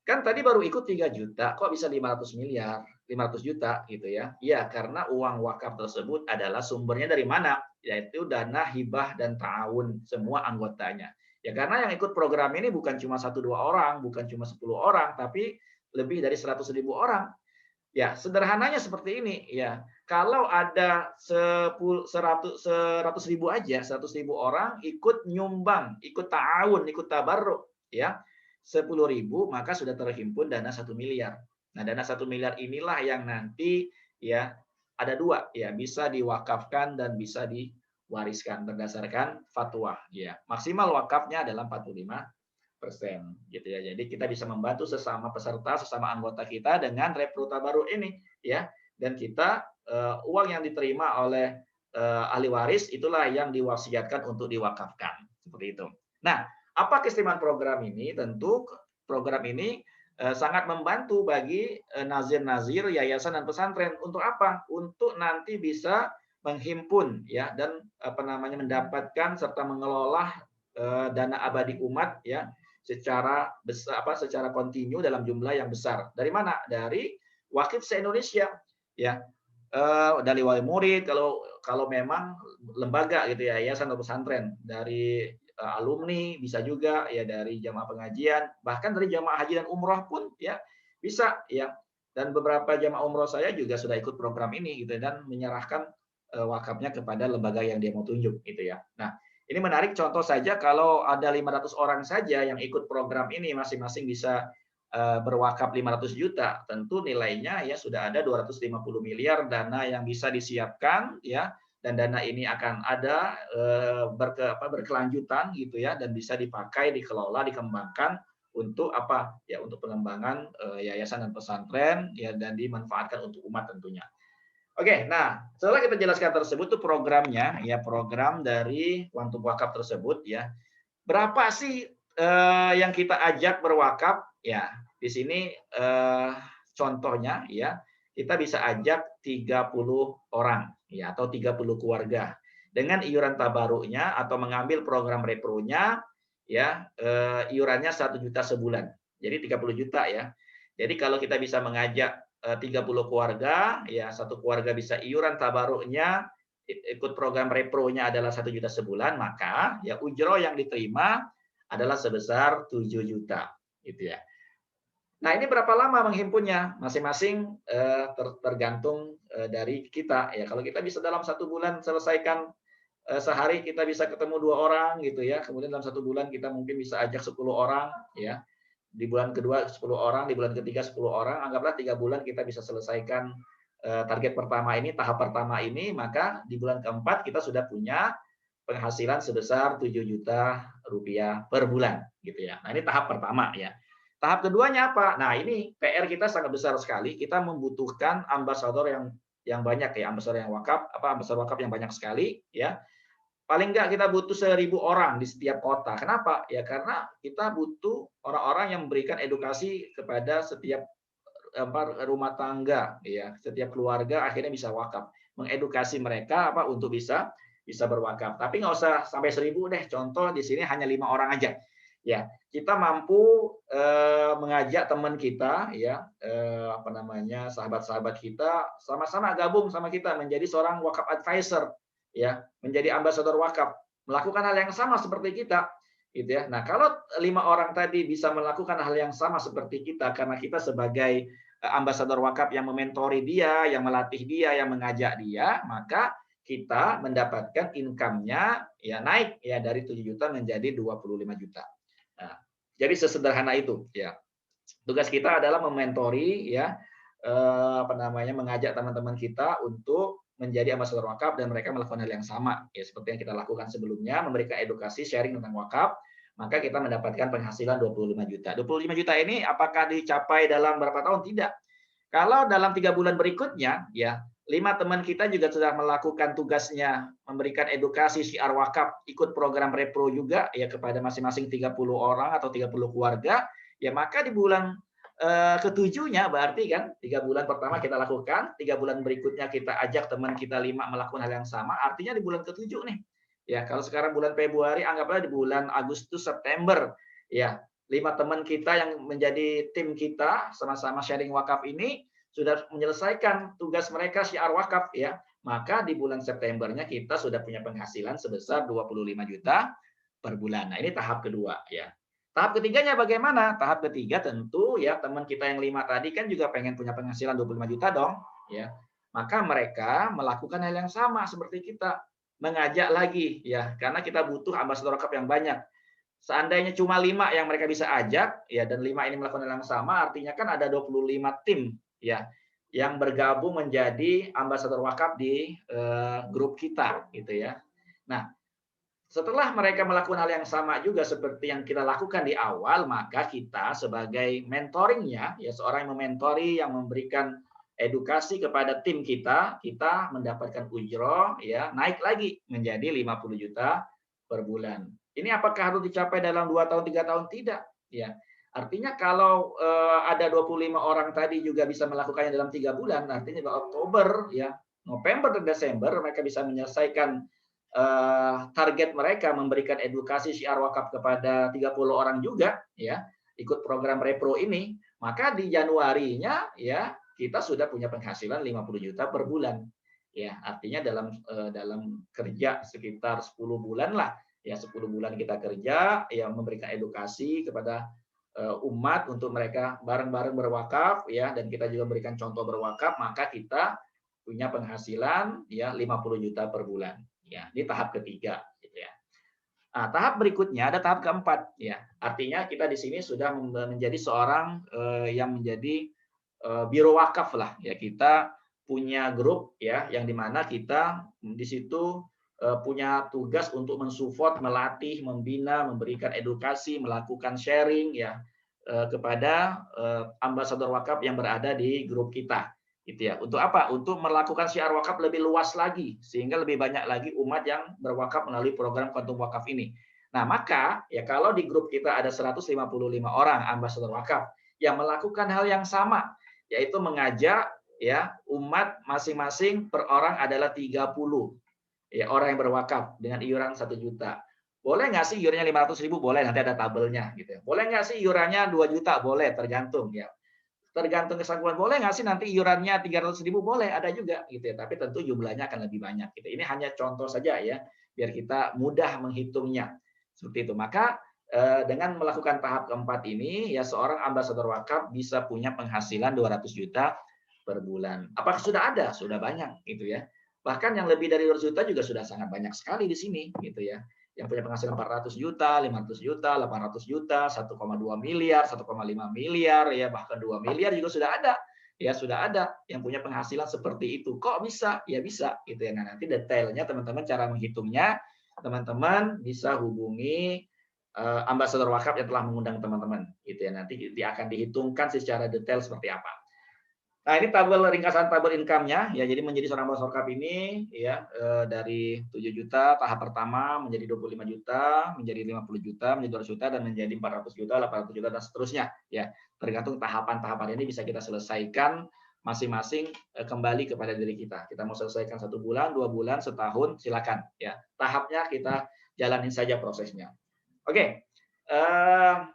kan tadi baru ikut 3 juta, kok bisa 500 miliar? 500 juta gitu ya. Iya, karena uang wakaf tersebut adalah sumbernya dari mana? Yaitu dana hibah dan ta'awun semua anggotanya. Ya karena yang ikut program ini bukan cuma 1-2 orang, bukan cuma 10 orang, tapi lebih dari 100.000 orang. Ya, sederhananya seperti ini ya. Kalau ada 100.000 aja, 100.000 orang ikut nyumbang, ikut ta'awun, ikut tabarruk ya. 10.000 maka sudah terhimpun dana 1 miliar. Nah, dana 1 miliar inilah yang nanti ya ada dua ya, bisa diwakafkan dan bisa diwariskan berdasarkan fatwa ya. Maksimal wakafnya adalah 45% gitu ya. Jadi kita bisa membantu sesama peserta, sesama anggota kita dengan repro tabarruk ini ya. Dan kita uang yang diterima oleh ahli waris itulah yang diwasiatkan untuk diwakafkan seperti itu. Nah, apa keistimewaan program ini? Tentu program ini sangat membantu bagi nazir-nazir, yayasan dan pesantren. Untuk apa? Untuk nanti bisa menghimpun ya dan mendapatkan serta mengelola dana abadi umat ya secara besar secara kontinu dalam jumlah yang besar. Dari mana? Dari wakif se-Indonesia ya. Dari wali murid kalau memang lembaga gitu ya, yayasan atau pesantren, dari alumni bisa juga ya, dari jamaah pengajian, bahkan dari jamaah haji dan umroh pun ya bisa ya. Dan beberapa jamaah umroh saya juga sudah ikut program ini gitu dan menyerahkan wakafnya kepada lembaga yang dia mau tunjuk gitu ya. Nah, ini menarik contoh saja kalau ada 500 orang saja yang ikut program ini masing-masing bisa berwakaf 500 juta, tentu nilainya ya sudah ada 250 miliar dana yang bisa disiapkan ya, dan dana ini akan ada berkelanjutan gitu ya, dan bisa dipakai, dikelola, dikembangkan untuk apa ya, untuk pengembangan yayasan dan pesantren ya, dan dimanfaatkan untuk umat tentunya. Oke, nah setelah kita jelaskan tersebut tuh programnya ya, program dari Quantum Wakaf tersebut ya, berapa sih yang kita ajak berwakaf ya. Di sini contohnya ya, kita bisa ajak 30 orang ya, atau 30 keluarga dengan iuran tabaruknya atau mengambil program repronya ya, iurannya 1 juta sebulan. Jadi 30 juta ya. Jadi kalau kita bisa mengajak 30 keluarga ya, satu keluarga bisa iuran tabaruknya ikut program repronya adalah 1 juta sebulan, maka ya ujroh yang diterima adalah sebesar 7 juta gitu ya. Nah, ini berapa lama menghimpunnya? Masing-masing tergantung dari kita ya. Kalau kita bisa dalam 1 bulan selesaikan, sehari kita bisa ketemu 2 orang gitu ya. Kemudian dalam 1 bulan kita mungkin bisa ajak 10 orang ya. Di bulan kedua 10 orang, di bulan ketiga 10 orang, anggaplah 3 bulan kita bisa selesaikan target pertama ini, tahap pertama ini, maka di bulan keempat kita sudah punya penghasilan sebesar 7 juta rupiah per bulan gitu ya. Nah, ini tahap pertama ya. Tahap keduanya apa? Nah, ini PR kita sangat besar sekali. Kita membutuhkan ambasador yang banyak ya, ambasador yang wakaf, ambasador wakaf yang banyak sekali ya. Paling enggak kita butuh 1.000 orang di setiap kota. Kenapa? Ya karena kita butuh orang-orang yang memberikan edukasi kepada setiap rumah tangga ya, setiap keluarga akhirnya bisa wakaf, mengedukasi mereka untuk bisa berwakaf. Tapi nggak usah sampai 1.000 deh. Contoh di sini hanya 5 orang aja. Ya, kita mampu mengajak teman kita ya, sahabat-sahabat kita sama-sama gabung sama kita menjadi seorang wakaf advisor ya, menjadi ambasador wakaf, melakukan hal yang sama seperti kita gitu ya. Nah, kalau 5 orang tadi bisa melakukan hal yang sama seperti kita karena kita sebagai ambasador wakaf yang mementori dia, yang melatih dia, yang mengajak dia, maka kita mendapatkan income-nya ya naik ya dari 7 juta menjadi 25 juta. Nah, jadi sesederhana itu ya. Tugas kita adalah mementori ya, mengajak teman-teman kita untuk menjadi ambasador wakaf dan mereka melakukan hal yang sama ya seperti yang kita lakukan sebelumnya, memberikan edukasi sharing tentang wakaf, maka kita mendapatkan penghasilan 25 juta. 25 juta ini apakah dicapai dalam berapa tahun? Tidak. Kalau dalam 3 bulan berikutnya ya, 5 teman kita juga sudah melakukan tugasnya memberikan edukasi syiar wakaf, ikut program repro juga ya kepada masing-masing 30 orang atau 30 keluarga, ya maka di bulan ketujuhnya berarti kan 3 bulan pertama kita lakukan, 3 bulan berikutnya kita ajak teman kita 5 melakukan hal yang sama, artinya di bulan ketujuh nih. Ya, kalau sekarang bulan Februari, anggaplah di bulan Agustus, September, ya 5 teman kita yang menjadi tim kita sama-sama sharing wakaf ini sudah menyelesaikan tugas mereka syiar wakaf ya, maka di bulan Septembernya kita sudah punya penghasilan sebesar 25 juta per bulan. Nah, ini tahap kedua ya. Tahap ketiganya bagaimana? Tahap ketiga tentu ya teman kita yang 5 tadi kan juga pengen punya penghasilan 25 juta dong ya. Maka mereka melakukan hal yang sama seperti kita, mengajak lagi ya, karena kita butuh ambasador wakaf yang banyak. Seandainya cuma 5 yang mereka bisa ajak ya, dan 5 ini melakukan hal yang sama, artinya kan ada 25 tim ya yang bergabung menjadi ambasador wakaf di grup kita gitu ya. Nah, setelah mereka melakukan hal yang sama juga seperti yang kita lakukan di awal, maka kita sebagai mentoringnya, ya seorang yang mementori, yang memberikan edukasi kepada tim kita, kita mendapatkan ujroh, ya naik lagi menjadi 50 juta per bulan. Ini apakah harus dicapai dalam 2 tahun, 3 tahun? Tidak. Ya, artinya kalau ada 25 orang tadi juga bisa melakukannya dalam 3 bulan, artinya di Oktober, ya November dan Desember mereka bisa menyelesaikan target mereka memberikan edukasi syiar wakaf kepada 30 orang juga ya ikut program repro ini, maka di Januarinya ya kita sudah punya penghasilan 50 juta per bulan ya, artinya dalam kerja sekitar 10 bulan lah ya, 10 bulan kita kerja ya memberikan edukasi kepada umat untuk mereka bareng-bareng berwakaf ya, dan kita juga memberikan contoh berwakaf, maka kita punya penghasilan ya 50 juta per bulan. Ya, ini tahap ketiga gitu ya. Nah, tahap berikutnya ada tahap keempat ya. Artinya kita di sini sudah menjadi seorang yang menjadi biro wakaf lah ya. Kita punya grup ya yang dimana kita di situ punya tugas untuk mensupport, melatih, membina, memberikan edukasi, melakukan sharing ya kepada ambasador wakaf yang berada di grup kita. Gitu ya. Untuk apa? Untuk melakukan syiar wakaf lebih luas lagi sehingga lebih banyak lagi umat yang berwakaf melalui program Quantum Wakaf ini. Nah, maka ya kalau di grup kita ada 155 orang ambasador wakaf yang melakukan hal yang sama, yaitu mengajak ya umat masing-masing per orang adalah 30 ya orang yang berwakaf dengan iuran 1 juta. Boleh nggak sih iurannya 500.000? Boleh, nanti ada tabelnya gitu ya. Boleh nggak sih iurannya 2 juta? Boleh, tergantung ya. Tergantung kesanggupan, boleh nggak sih nanti iurannya 300.000? Boleh, ada juga gitu ya, tapi tentu jumlahnya akan lebih banyak gitu. Ini hanya contoh saja ya, biar kita mudah menghitungnya seperti itu. Maka dengan melakukan tahap keempat ini ya seorang ambasador wakaf bisa punya penghasilan 200 juta per bulan. Apakah sudah ada? Sudah banyak gitu ya. Bahkan yang lebih dari 200 juta juga sudah sangat banyak sekali di sini gitu ya. Yang punya penghasilan 400 juta, 500 juta, 800 juta, 1,2 miliar, 1,5 miliar, ya bahkan 2 miliar juga sudah ada. Ya sudah ada yang punya penghasilan seperti itu. Kok bisa? Ya bisa gitu ya. Nah, nanti detailnya teman-teman cara menghitungnya teman-teman bisa hubungi ambasador wakaf yang telah mengundang teman-teman gitu ya. Nanti akan dihitungkan secara detail seperti apa. Nah, ini tabel ringkasan tabel income-nya ya. Jadi menjadi seorang ambasador wakaf ini ya dari 7 juta tahap pertama menjadi 25 juta, menjadi 50 juta, menjadi 200 juta, dan menjadi 400 juta, 800 juta dan seterusnya ya. Tergantung tahapan-tahapan ini bisa kita selesaikan masing-masing kembali kepada diri kita. Kita mau selesaikan 1 bulan, 2 bulan, setahun, silakan ya. Tahapnya kita jalanin saja prosesnya. Oke.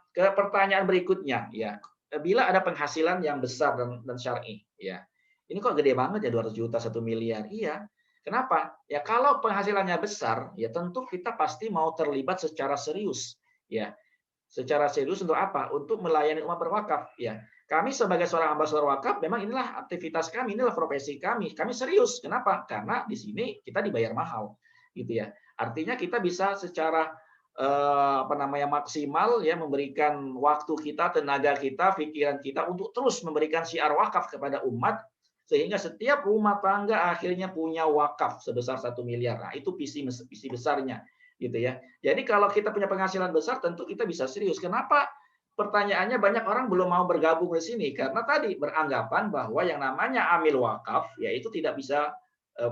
Ke pertanyaan berikutnya ya. Bila ada penghasilan yang besar dan syar'i ya. Ini kok gede banget ya 200 juta, 1 miliar. Iya. Kenapa? Ya kalau penghasilannya besar, ya tentu kita pasti mau terlibat secara serius ya. Secara serius untuk apa? Untuk melayani umat berwakaf ya. Kami sebagai seorang ambasador wakaf memang inilah aktivitas kami, inilah profesi kami. Kami serius. Kenapa? Karena di sini kita dibayar mahal gitu ya. Artinya kita bisa secara maksimal ya memberikan waktu kita, tenaga kita, pikiran kita untuk terus memberikan syiar wakaf kepada umat sehingga setiap rumah tangga akhirnya punya wakaf sebesar 1 miliar. Nah, itu visi besarnya gitu ya. Jadi kalau kita punya penghasilan besar tentu kita bisa serius. Kenapa? Pertanyaannya banyak orang belum mau bergabung di sini karena tadi beranggapan bahwa yang namanya amil wakaf yaitu tidak bisa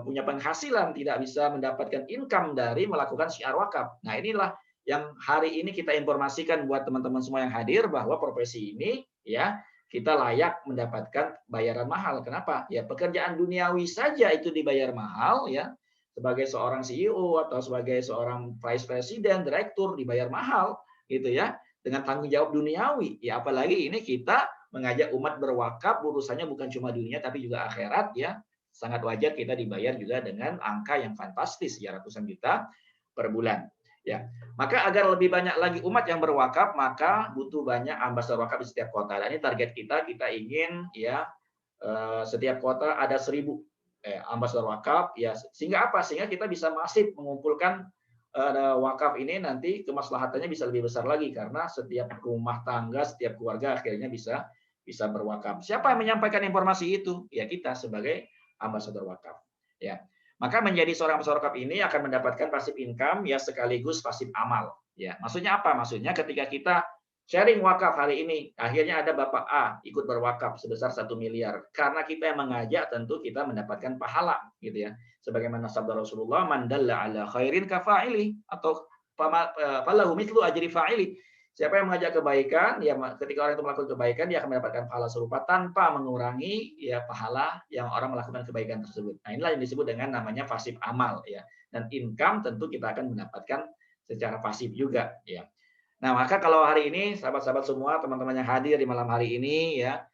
punya penghasilan, tidak bisa mendapatkan income dari melakukan syiar wakaf. Nah, inilah yang hari ini kita informasikan buat teman-teman semua yang hadir bahwa profesi ini ya kita layak mendapatkan bayaran mahal. Kenapa? Ya pekerjaan duniawi saja itu dibayar mahal ya. Sebagai seorang CEO atau sebagai seorang vice president, direktur dibayar mahal gitu ya dengan tanggung jawab duniawi. Ya apalagi ini kita mengajak umat berwakaf, urusannya bukan cuma dunia tapi juga akhirat ya. Sangat wajar kita dibayar juga dengan angka yang fantastis ya, ratusan juta per bulan. Ya, maka agar lebih banyak lagi umat yang berwakaf, maka butuh banyak ambasador wakaf di setiap kota. Dan ini target kita ingin ya setiap kota ada 1.000 ambasador wakaf ya, sehingga apa? Sehingga kita bisa masif mengumpulkan wakaf ini, nanti kemaslahatannya bisa lebih besar lagi karena setiap rumah tangga, setiap keluarga akhirnya bisa berwakaf. Siapa yang menyampaikan informasi itu? Ya kita sebagai ambasador wakaf. Ya. Maka menjadi seorang ambasador wakaf ini akan mendapatkan pasif income ya, sekaligus pasif amal. Ya, maksudnya apa? Maksudnya ketika kita sharing wakaf hari ini, akhirnya ada Bapak A ikut berwakaf sebesar 1 miliar. Karena kita yang mengajak, tentu kita mendapatkan pahala, gitu ya. Sebagaimana sabda Rasulullah, "Man dalla ala khairin kafa'ili," atau falahu mithlu ajri fa'ili. Siapa yang mengajak kebaikan, ya ketika orang itu melakukan kebaikan, dia akan mendapatkan pahala serupa tanpa mengurangi ya pahala yang orang melakukan kebaikan tersebut. Nah, inilah yang disebut dengan namanya pasif amal ya. Dan income tentu kita akan mendapatkan secara pasif juga ya. Nah, maka kalau hari ini sahabat-sahabat semua, teman-teman yang hadir di malam hari ini ya,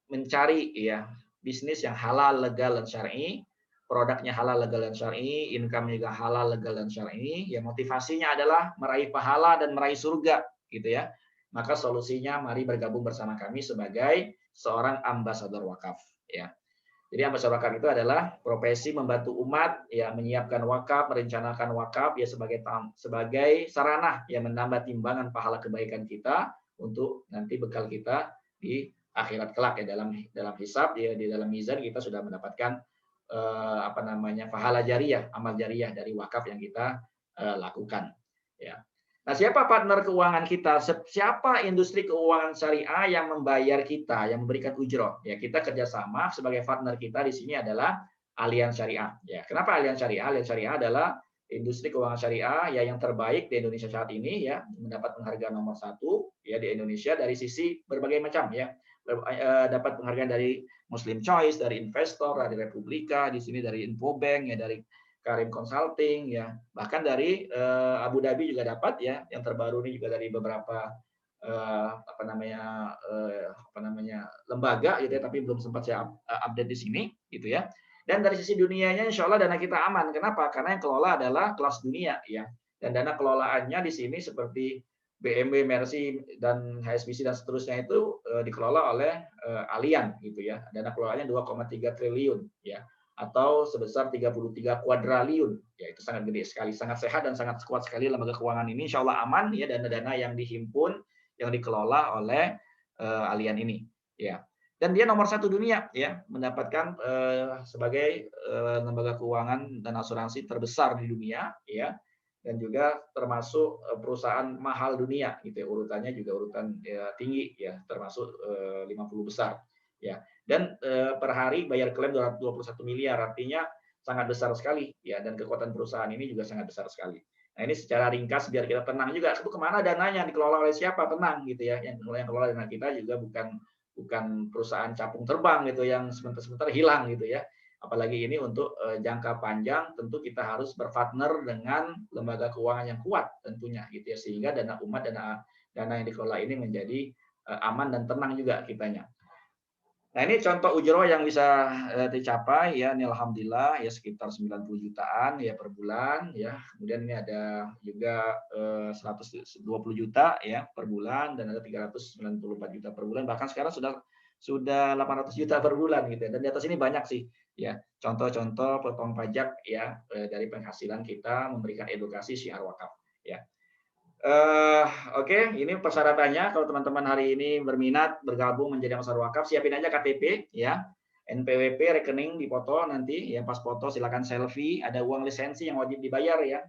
mencari ya bisnis yang halal, legal dan syar'i, produknya halal, legal dan syar'i, income juga halal, legal dan syar'i, ya motivasinya adalah meraih pahala dan meraih surga, gitu ya. Maka solusinya mari bergabung bersama kami sebagai seorang ambasador wakaf ya. Jadi ambasador wakaf itu adalah profesi membantu umat ya, menyiapkan wakaf, merencanakan wakaf ya sebagai sarana yang menambah timbangan pahala kebaikan kita untuk nanti bekal kita di akhirat kelak ya, dalam hisab ya, di dalam mizan kita sudah mendapatkan pahala jariyah, amal jariyah dari wakaf yang kita lakukan ya. Nah, siapa partner keuangan kita? Siapa industri keuangan syariah yang membayar kita, yang memberikan ujroh? Ya, kita kerjasama sebagai partner kita di sini adalah Allianz Syariah. Ya, kenapa Allianz Syariah? Allianz Syariah adalah industri keuangan syariah ya yang terbaik di Indonesia saat ini ya, mendapat penghargaan nomor 1 ya di Indonesia dari sisi berbagai macam ya. Dapat penghargaan dari Muslim Choice, dari investor, dari Republika, di sini dari Infobank ya, dari Karim Consulting ya, bahkan dari Abu Dhabi juga dapat ya, yang terbaru ini juga dari beberapa lembaga gitu ya, tapi belum sempat saya update di sini gitu ya. Dan dari sisi dunianya insya Allah dana kita aman. Kenapa? Karena yang kelola adalah kelas dunia ya, dan dana kelolaannya di sini seperti BMW, Mercy dan HSBC dan seterusnya itu dikelola oleh Allianz gitu ya. Dana kelolaannya 2,3 triliun ya, atau sebesar 33 kuadriliun. Ya, itu sangat gede sekali, sangat sehat dan sangat kuat sekali lembaga keuangan ini. Insya Allah aman ya, dana-dana yang dihimpun, yang dikelola oleh Allianz ini. Ya. Dan dia nomor 1 dunia ya, mendapatkan sebagai lembaga keuangan dan asuransi terbesar di dunia ya, dan juga termasuk perusahaan mahal dunia gitu ya, urutannya juga urutan tinggi ya, termasuk 50 besar ya. Dan per hari bayar klaim 221 miliar, artinya sangat besar sekali ya, dan kekuatan perusahaan ini juga sangat besar sekali. Nah, ini secara ringkas biar kita tenang juga, itu kemana dananya, dikelola oleh siapa, tenang gitu ya. Yang kelola dana kita juga bukan perusahaan capung terbang gitu yang sebentar-sebentar hilang gitu ya. Apalagi ini untuk jangka panjang, tentu kita harus berpartner dengan lembaga keuangan yang kuat tentunya gitu ya, sehingga dana umat, dana yang dikelola ini menjadi aman dan tenang juga kitanya. Nah, ini contoh ujroh yang bisa dicapai ya, ini alhamdulillah ya sekitar 90 jutaan ya per bulan ya. Kemudian ini ada juga 120 juta ya per bulan, dan ada 394 juta per bulan, bahkan sekarang sudah 800 juta per bulan gitu ya. Dan di atas ini banyak sih ya contoh-contoh potong pajak ya dari penghasilan kita memberikan edukasi syiar wakaf ya. Oke, ini persyaratannya kalau teman-teman hari ini berminat bergabung menjadi ambasador wakaf, siapin aja KTP ya, NPWP, rekening dipoto nanti ya, pas foto silakan selfie, ada uang lisensi yang wajib dibayar ya,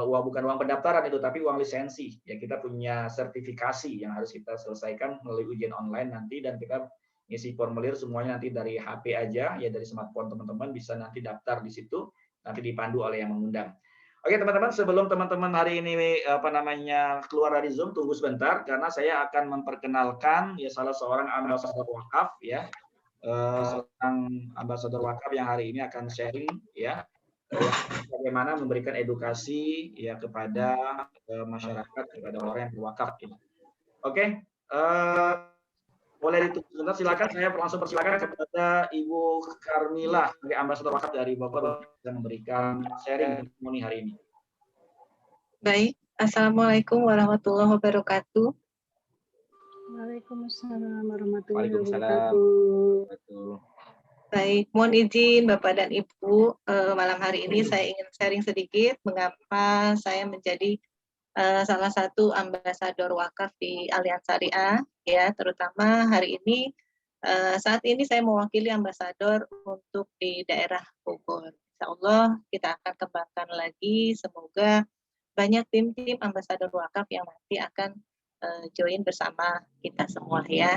bukan uang pendaftaran itu, tapi uang lisensi ya. Kita punya sertifikasi yang harus kita selesaikan melalui ujian online nanti, dan kita ngisi formulir semuanya nanti dari HP aja ya, dari smartphone teman-teman bisa nanti daftar di situ, nanti dipandu oleh yang mengundang. Oke teman-teman, sebelum teman-teman hari ini keluar dari Zoom, tunggu sebentar karena saya akan memperkenalkan ya salah seorang ambasador wakaf ya, seorang ambasador wakaf yang hari ini akan sharing ya bagaimana memberikan edukasi ya kepada masyarakat, kepada orang yang berwakaf. Ya. Oke, Boleh ditutup sebentar, silakan. Saya langsung persilakan kepada Ibu Karmila sebagai ambasador wakaf dari Bogor yang memberikan sharing testimoni hari ini. Baik, Assalamualaikum warahmatullahi wabarakatuh. Waalaikumsalam warahmatullahi Waalaikumsalam. wabarakatuh. Baik, mohon izin Bapak dan Ibu, malam hari ini saya ingin sharing sedikit mengapa saya menjadi salah satu ambasador wakaf di Alianz Syariah, ya, terutama hari ini saat ini saya mewakili ambasador untuk di daerah Bogor. Insya Allah kita akan kembangkan lagi, semoga banyak tim-tim ambasador wakaf yang nanti akan join bersama kita semua ya.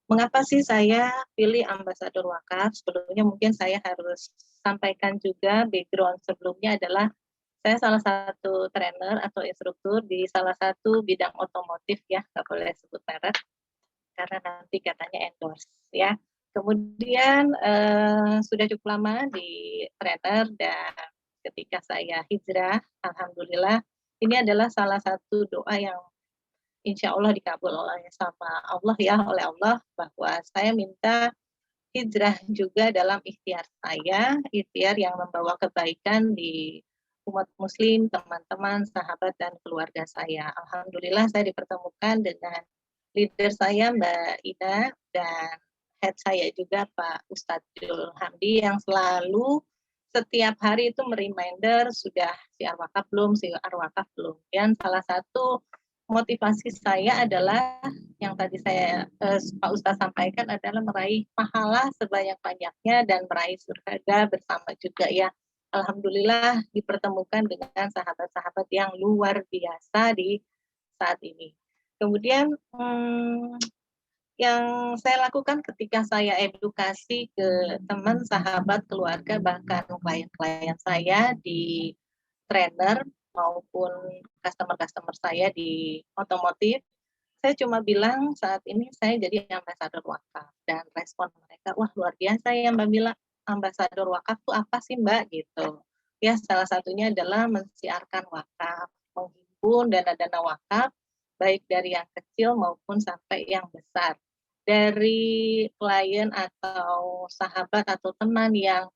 Mengapa sih saya pilih ambasador wakaf? Sebelumnya mungkin saya harus sampaikan juga background sebelumnya adalah saya salah satu trainer atau instruktur di salah satu bidang otomotif ya, nggak boleh sebut merek karena nanti katanya endorse ya. Kemudian sudah cukup lama di trainer dan ketika saya hijrah, alhamdulillah ini adalah salah satu doa yang insya Allah dikabul oleh sama Allah ya, oleh Allah, bahwa saya minta hijrah juga dalam ikhtiar saya, ikhtiar yang membawa kebaikan di umat muslim, teman-teman, sahabat, dan keluarga saya. Alhamdulillah saya dipertemukan dengan leader saya Mbak Ida dan head saya juga Pak Ustadz Jul Hamdi yang selalu setiap hari itu mereminder sudah siar wakaf belum, siar wakaf belum. Dan salah satu motivasi saya adalah yang tadi saya Pak Ustadz sampaikan adalah meraih pahala sebanyak-banyaknya dan meraih surga bersama juga ya. Alhamdulillah dipertemukan dengan sahabat-sahabat yang luar biasa di saat ini. Kemudian yang saya lakukan ketika saya edukasi ke teman, sahabat, keluarga, bahkan klien-klien saya di trainer maupun customer-customer saya di otomotif, saya cuma bilang saat ini saya jadi ambasador wakaf dan respon mereka, wah luar biasa ya Mbak Mila, ambasador wakaf itu apa sih Mbak gitu. Ya salah satunya adalah mensiarkan wakaf, menghimpun dana-dana wakaf baik dari yang kecil maupun sampai yang besar. Dari klien atau sahabat atau teman yang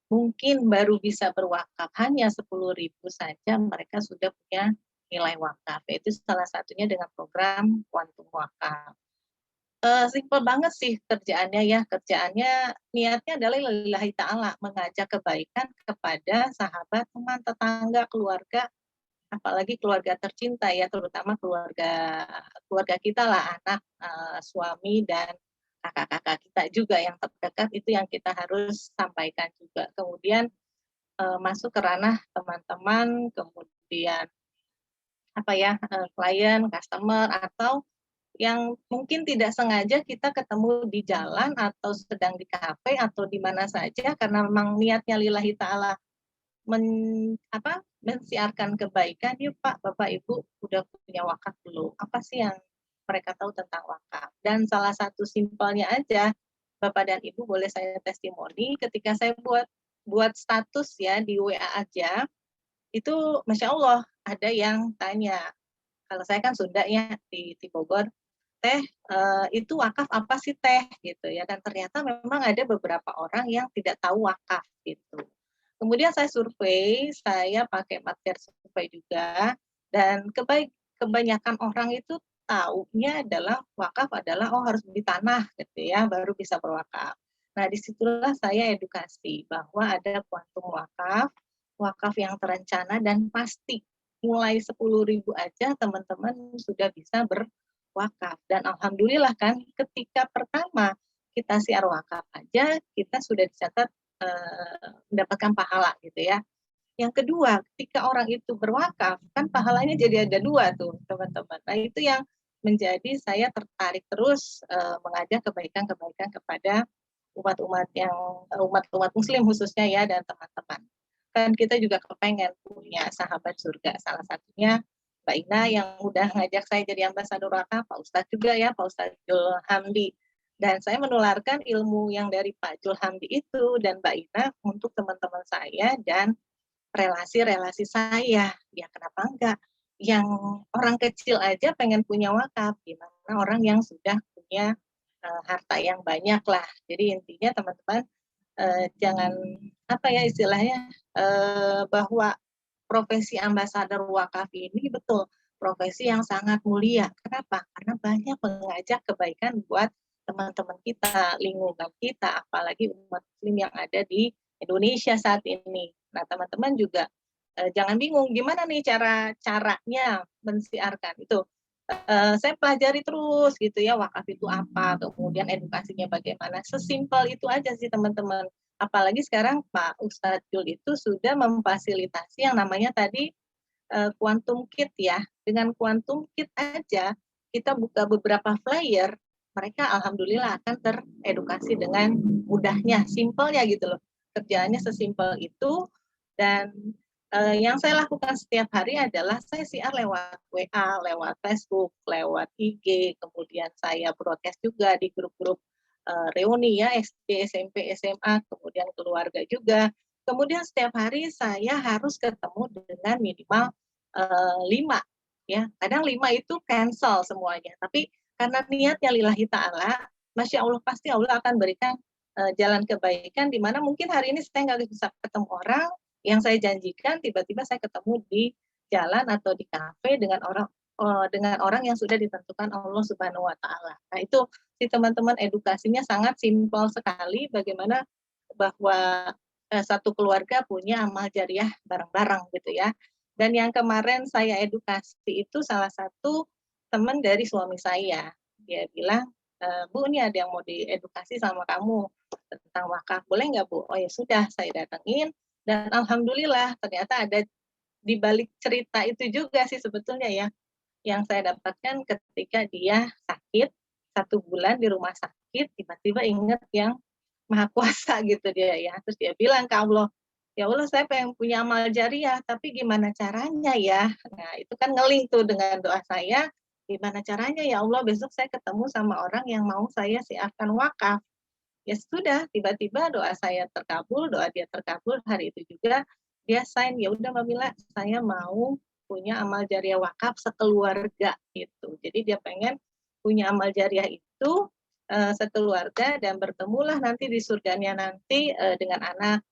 mungkin baru bisa berwakaf hanya 10.000 saja, mereka sudah punya nilai wakaf. Itu salah satunya dengan program Quantum Wakaf. Simpel banget sih kerjaannya ya. Kerjaannya niatnya adalah lillahi ta'ala, mengajak kebaikan kepada sahabat, teman, tetangga, keluarga, apalagi keluarga tercinta ya, terutama keluarga kita lah, anak, suami, dan kakak-kakak kita juga yang terdekat, itu yang kita harus sampaikan juga. Kemudian masuk ke ranah teman-teman, kemudian klien, customer, atau yang mungkin tidak sengaja kita ketemu di jalan atau sedang di kafe atau di mana saja karena memang niatnya lillahi ta'ala mensiarkan kebaikan. Yuk Pak, Bapak, Ibu udah punya wakaf belum? Apa sih yang mereka tahu tentang wakaf? Dan salah satu simpelnya aja, Bapak dan Ibu boleh saya testimoni ketika saya buat status ya di WA aja, itu Masya Allah ada yang tanya, kalau saya kan Sunda ya di Bogor, teh itu wakaf apa sih teh gitu ya, dan ternyata memang ada beberapa orang yang tidak tahu wakaf gitu. Kemudian saya survei, saya pakai materi survei juga, dan kebanyakan orang itu taunya adalah wakaf adalah harus beli tanah gitu ya baru bisa berwakaf. Nah disitulah saya edukasi bahwa ada kuantum wakaf, wakaf yang terencana dan pasti mulai 10.000 aja teman-teman sudah bisa berwakaf. Dan alhamdulillah kan ketika pertama kita siar wakaf aja kita sudah dicatat mendapatkan pahala gitu ya. Yang kedua, ketika orang itu berwakaf, kan pahalanya jadi ada 2 tuh teman-teman. Nah itu yang menjadi saya tertarik terus mengajak kebaikan-kebaikan kepada umat-umat muslim khususnya ya, dan teman-teman. Kan kita juga kepengen punya sahabat surga, salah satunya Mbak Ina yang udah ngajak saya jadi ambasador wakaf, Pak Ustadz juga ya, Pak Ustadz Jul Hamdi. Dan saya menularkan ilmu yang dari Pak Jul Hamdi itu dan Mbak Ina untuk teman-teman saya dan relasi-relasi saya. Ya kenapa enggak? Yang orang kecil aja pengen punya wakaf, gimana orang yang sudah punya harta yang banyak lah. Jadi intinya teman-teman jangan apa ya istilahnya bahwa profesi ambasador wakaf ini betul profesi yang sangat mulia. Kenapa? Karena banyak mengajak kebaikan buat teman-teman kita, lingkungan kita, apalagi umat muslim yang ada di Indonesia saat ini. Nah, teman-teman juga jangan bingung gimana nih caranya mensiarkan itu. Saya pelajari terus gitu ya, wakaf itu apa, kemudian edukasinya bagaimana. Sesimpel itu aja sih teman-teman. Apalagi sekarang Pak Ustadz Jul itu sudah memfasilitasi yang namanya tadi Quantum Kit ya. Dengan Quantum Kit aja kita buka beberapa flyer, mereka alhamdulillah akan teredukasi dengan mudahnya, simpelnya gitu loh. Kerjaannya sesimpel itu dan yang saya lakukan setiap hari adalah saya siar lewat WA, lewat Facebook, lewat IG, kemudian saya broadcast juga di grup-grup reuni ya, SD, SMP, SMA, kemudian keluarga juga. Kemudian setiap hari saya harus ketemu dengan minimal 5 ya. Kadang 5 itu cancel semuanya, tapi karena niatnya lillahi ta'ala, Masya Allah pasti Allah akan berikan jalan kebaikan di mana mungkin hari ini saya nggak bisa ketemu orang, yang saya janjikan tiba-tiba saya ketemu di jalan atau di kafe dengan orang yang sudah ditentukan Allah Subhanahu wa taala. Nah, itu si teman-teman edukasinya sangat simpel sekali bagaimana bahwa satu keluarga punya amal jariah bareng-bareng gitu ya. Dan yang kemarin saya edukasi itu salah satu teman dari suami saya. Dia bilang, Bu, ini ada yang mau diedukasi sama kamu tentang wakaf. Boleh nggak, Bu? Oh ya sudah, saya datengin. Dan alhamdulillah ternyata ada di balik cerita itu juga sih sebetulnya ya, yang saya dapatkan ketika dia sakit 1 bulan di rumah sakit, tiba-tiba ingat yang Maha Kuasa gitu dia ya. Terus dia bilang ke Allah, ya Allah saya pengen punya amal jariah, tapi gimana caranya ya? Nah itu kan ngeling tuh dengan doa saya, gimana caranya ya Allah besok saya ketemu sama orang yang mau saya siarkan wakaf. Ya sudah, tiba-tiba doa saya terkabul, doa dia terkabul, hari itu juga dia sign, ya udah Mbak Mila, saya mau punya amal jariah wakaf sekeluarga gitu. Jadi dia pengen punya amal jariah itu sekeluarga dan bertemulah nanti di surganya nanti dengan anak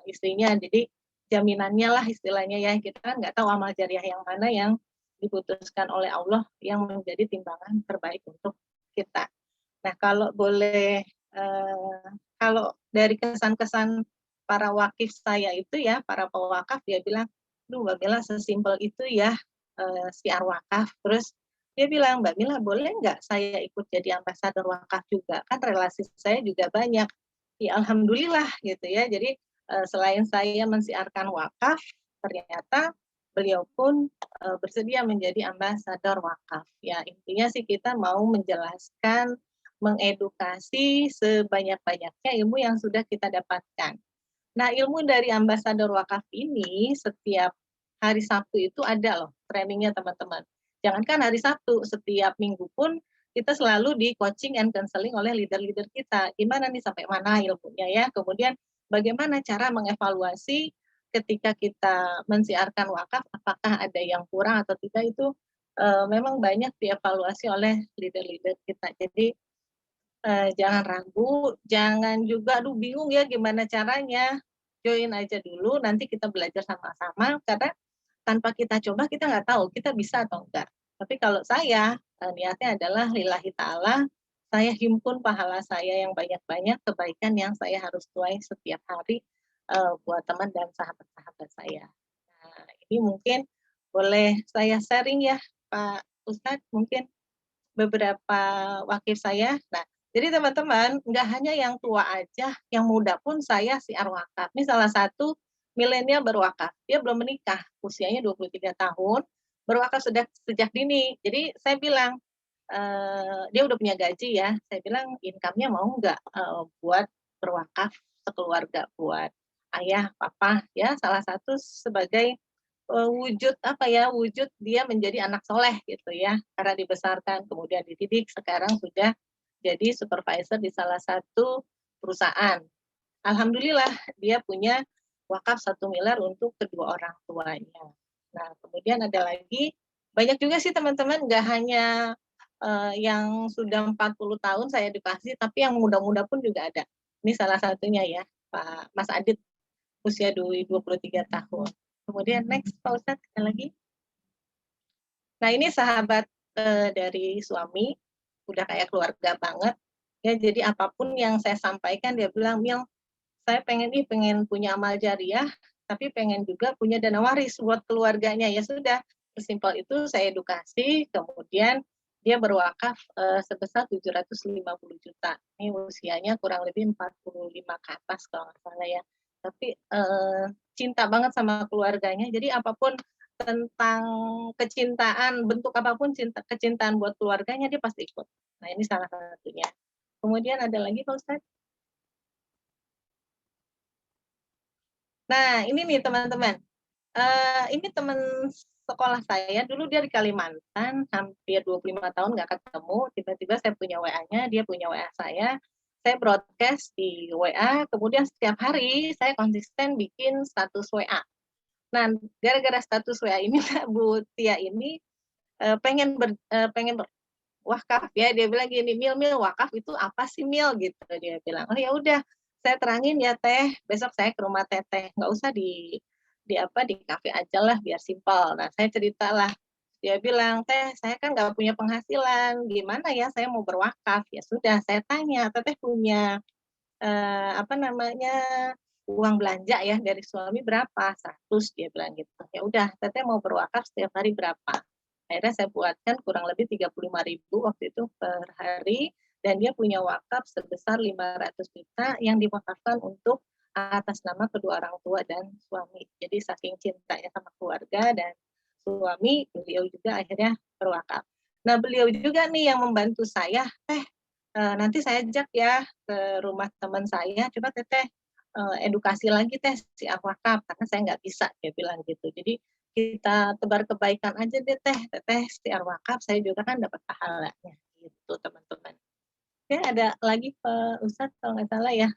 istrinya. Jadi jaminannya lah istilahnya ya, kita kan nggak tahu amal jariah yang mana yang diputuskan oleh Allah yang menjadi timbangan terbaik untuk kita. Nah, kalau boleh kalau dari kesan-kesan para wakif saya itu ya, para pewakaf dia bilang, "Duh, Mbak Mila sesimpel itu ya siar wakaf." Terus dia bilang, "Mbak Mila boleh nggak saya ikut jadi ambasador wakaf juga? Kan relasi saya juga banyak." Ya alhamdulillah gitu ya. Jadi selain saya mensiarkan wakaf, ternyata beliau pun bersedia menjadi ambasador wakaf. Ya intinya sih kita mau menjelaskan, mengedukasi sebanyak-banyaknya ilmu yang sudah kita dapatkan. Nah, ilmu dari ambasador wakaf ini setiap hari Sabtu itu ada loh trainingnya teman-teman. Jangankan hari Sabtu, setiap minggu pun kita selalu di coaching and counseling oleh leader-leader kita. Gimana nih sampai mana ilmunya ya? Kemudian bagaimana cara mengevaluasi ketika kita mensiarkan wakaf, apakah ada yang kurang atau tidak itu memang banyak dievaluasi oleh leader-leader kita. Jadi jangan ragu, jangan juga aduh bingung ya gimana caranya, join aja dulu nanti kita belajar sama-sama karena tanpa kita coba kita nggak tahu kita bisa atau enggak. Tapi kalau saya niatnya adalah lillahi ta'ala, saya himpun pahala saya yang banyak-banyak, kebaikan yang saya harus tuai setiap hari buat teman dan sahabat-sahabat saya. Nah, ini mungkin boleh saya sharing ya Pak Ustadz, mungkin beberapa wakil saya. Nah, jadi teman-teman, nggak hanya yang tua aja, yang muda pun saya siar wakaf. Ini salah satu milenial berwakaf. Dia belum menikah, usianya 23 tahun, berwakaf sejak dini. Jadi saya bilang, dia udah punya gaji ya, saya bilang income-nya mau nggak buat berwakaf sekeluarga, buat ayah, papa, ya salah satu sebagai wujud apa ya, wujud dia menjadi anak soleh gitu ya, karena dibesarkan kemudian dididik, sekarang sudah jadi supervisor di salah satu perusahaan. Alhamdulillah dia punya wakaf 1 miliar untuk kedua orang tuanya. Nah kemudian ada lagi banyak juga sih teman-teman, nggak hanya yang sudah 40 tahun saya edukasi, tapi yang muda-muda pun juga ada. Ini salah satunya ya, Pak Mas Adit, usia 23 tahun. Kemudian next, Pak Ustadz, ada lagi. Nah, ini sahabat dari suami, udah kayak keluarga banget. Ya, jadi apapun yang saya sampaikan, dia bilang, Mil, saya pengen punya amal jariah, tapi pengen juga punya dana waris buat keluarganya. Ya sudah, sesimpel itu saya edukasi, kemudian dia berwakaf sebesar 750 juta. Ini usianya kurang lebih 45 ke atas kalau nggak salah ya. Tapi cinta banget sama keluarganya, jadi apapun tentang kecintaan, bentuk apapun kecintaan buat keluarganya, dia pasti ikut. Nah, ini salah satunya. Kemudian ada lagi Pak Ustadz. Nah, ini nih teman-teman. Ini teman sekolah saya, dulu dia di Kalimantan, hampir 25 tahun nggak ketemu, tiba-tiba saya punya WA-nya, dia punya WA saya broadcast di WA, kemudian setiap hari saya konsisten bikin status WA. Nah, gara-gara status WA ini, Bu Tia ini pengen wakaf ya, dia bilang gini, Mil wakaf itu apa sih Mil gitu, dia bilang. Oh ya udah, saya terangin ya Teh, besok saya ke rumah Teteh, nggak usah di kafe aja lah biar simpel. Nah, saya ceritalah, dia bilang, Teh saya kan nggak punya penghasilan, gimana ya saya mau berwakaf. Ya sudah, saya tanya, Teteh punya uang belanja ya dari suami berapa? 100, dia bilang gitu. Ya udah, Teteh mau berwakaf setiap hari berapa? Akhirnya saya buatkan kurang lebih 35.000 waktu itu per hari, dan dia punya wakaf sebesar 500 juta yang diwakafkan untuk atas nama kedua orang tua dan suami. Jadi saking cintanya sama keluarga dan suami, beliau juga akhirnya berwakaf. Nah, beliau juga nih yang membantu saya, nanti saya ajak ya ke rumah teman saya, coba Teteh edukasi lagi Teh si wakaf, karena saya nggak bisa, dia bilang gitu. Jadi kita tebar kebaikan aja deh Teteh si wakaf, saya juga kan dapat pahalanya gitu teman-teman. Oke, ada lagi Pak Ustadz kalau nggak salah ya.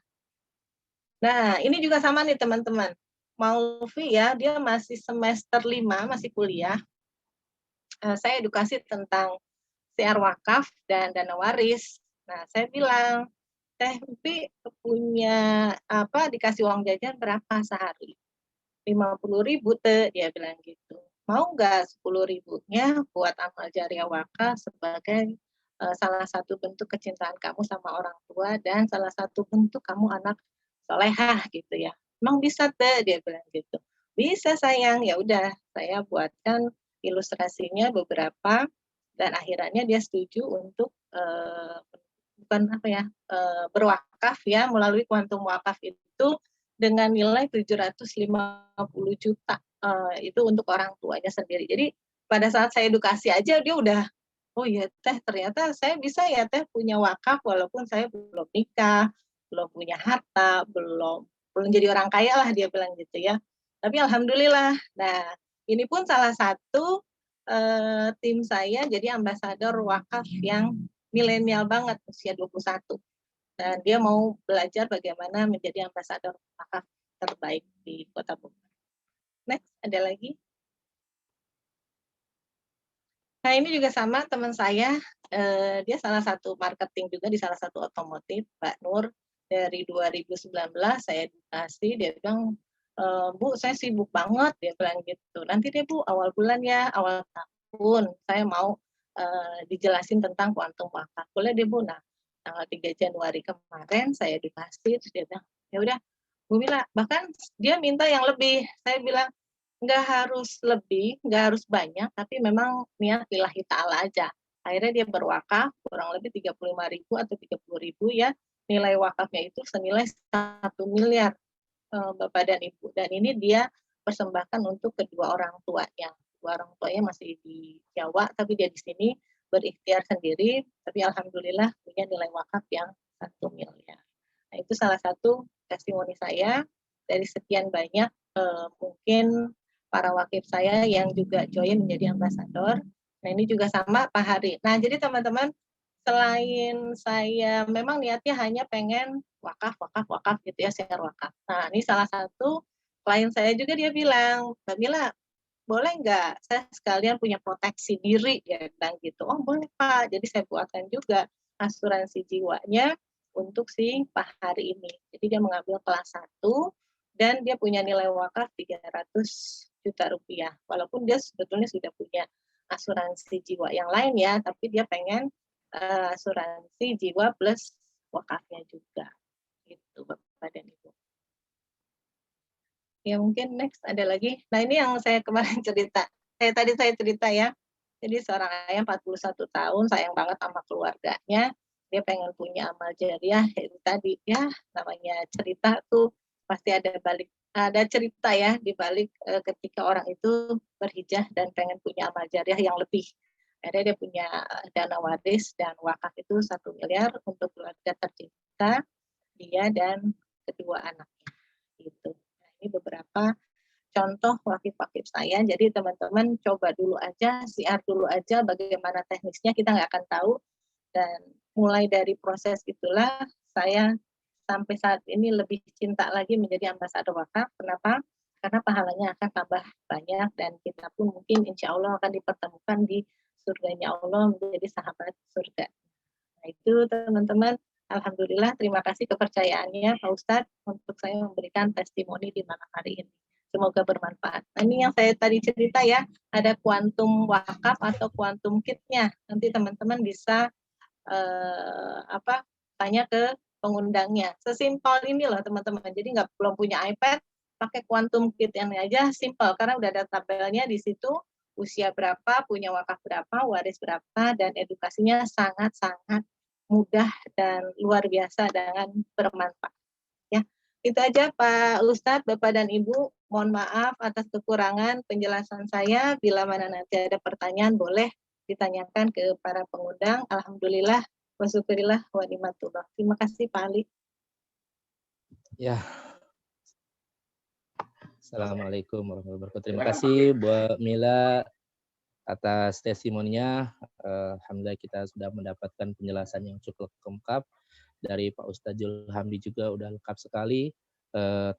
Nah, ini juga sama nih teman-teman. Maulvi ya, dia masih semester 5, masih kuliah. Saya edukasi tentang siar wakaf dan dana waris. Nah, saya bilang, Teh Upi punya dikasih uang jajan berapa sehari? 50.000 Teh, dia bilang gitu. Mau nggak 10.000-nya buat amal jariah wakaf sebagai salah satu bentuk kecintaan kamu sama orang tua dan salah satu bentuk kamu anak solehah gitu ya. Emang bisa Teh, dia bilang gitu. Bisa sayang, ya udah saya buatkan ilustrasinya beberapa dan akhirnya dia setuju untuk berwakaf ya melalui kuantum wakaf itu dengan nilai 750 juta itu untuk orang tuanya sendiri. Jadi pada saat saya edukasi aja dia udah, oh ya Teh ternyata saya bisa ya Teh punya wakaf walaupun saya belum nikah, belum punya harta, belum jadi orang kaya lah, dia bilang gitu ya. Tapi alhamdulillah. Nah, ini pun salah satu tim saya jadi ambasador wakaf yang milenial banget, usia 21. Dan dia mau belajar bagaimana menjadi ambasador wakaf terbaik di Kota Bogor. Next, ada lagi. Nah, ini juga sama teman saya, dia salah satu marketing juga di salah satu otomotif, Mbak Nur. Dari 2019 saya edukasi, dia bilang, Bu, saya sibuk banget, dia bilang gitu. Nanti deh Bu, awal bulan ya, awal tahun, saya mau dijelasin tentang kuantum wakaf. Boleh deh Bu. Nah, tanggal 3 Januari kemarin saya edukasi, terus dia bilang, ya udah, Bu Mila, bahkan dia minta yang lebih. Saya bilang, nggak harus lebih, nggak harus banyak, tapi memang niat lillahi ta'ala aja. Akhirnya dia berwakaf kurang lebih 35.000 atau 30.000 ya, nilai wakafnya itu senilai 1 miliar Bapak dan Ibu. Dan ini dia persembahkan untuk kedua orang tuanya. Kedua orang tuanya masih di Jawa, tapi dia di sini berikhtiar sendiri, tapi alhamdulillah punya nilai wakaf yang 1 miliar. Nah, itu salah satu testimoni saya dari sekian banyak mungkin para wakif saya yang juga join menjadi ambasador. Nah, ini juga sama Pak Hari. Nah, jadi teman-teman, selain saya memang niatnya hanya pengen wakaf gitu ya, share wakaf. Nah, ini salah satu klien saya juga, dia bilang, Mbak Mila, boleh nggak saya sekalian punya proteksi diri, dia bilang gitu. Oh boleh Pak, jadi saya buatkan juga asuransi jiwanya untuk si Pak Hari ini. Jadi dia mengambil kelas 1 dan dia punya nilai wakaf 300 juta rupiah. Walaupun dia sebetulnya sudah punya asuransi jiwa yang lain ya, tapi dia pengen asuransi jiwa plus wakafnya juga. Gitu Bapak dan Ibu. Ya mungkin next ada lagi. Nah ini yang saya kemarin cerita. Saya cerita ya. Jadi seorang ayah 41 tahun, sayang banget sama keluarganya. Dia pengen punya amal jariah, itu tadi ya namanya cerita tuh pasti ada cerita ya di balik ketika orang itu berhijrah dan pengen punya amal jariah yang lebih. Akhirnya dia punya dana waris dan wakaf itu 1 miliar untuk keluarga tercinta dia dan kedua anaknya. Gitu. Nah, ini beberapa contoh wakif-wakif saya. Jadi teman-teman coba dulu aja, siar dulu aja bagaimana teknisnya, kita nggak akan tahu. Dan mulai dari proses itulah saya sampai saat ini lebih cinta lagi menjadi ambasador wakaf. Kenapa? Karena pahalanya akan tambah banyak dan kita pun mungkin insya Allah akan dipertemukan di surganya Allah menjadi sahabat surga. Nah itu teman-teman, alhamdulillah terima kasih kepercayaannya Pak Ustadz untuk saya memberikan testimoni di malam hari ini. Semoga bermanfaat. Nah, ini yang saya tadi cerita ya, ada kuantum wakaf atau kuantum kitnya. Nanti teman-teman bisa tanya ke pengundangnya. Sesimpel ini loh teman-teman. Jadi belum punya iPad, pakai kuantum kit yang aja simple karena udah ada tabelnya di situ. Usia berapa, punya wakaf berapa, waris berapa, dan edukasinya sangat-sangat mudah dan luar biasa dengan bermanfaat. Ya, itu aja Pak Ustadz, Bapak dan Ibu. Mohon maaf atas kekurangan penjelasan saya. Bila mana nanti ada pertanyaan, boleh ditanyakan ke para pengundang. Alhamdulillah, wa syukurillah, wa ni'matullah. Terima kasih Pak Ali. Ya. Assalamualaikum warahmatullahi wabarakatuh. Terima kasih Bu Mila atas testimoninya. Alhamdulillah kita sudah mendapatkan penjelasan yang cukup lengkap. Dari Pak Ustadz Julhamdi juga udah lengkap sekali.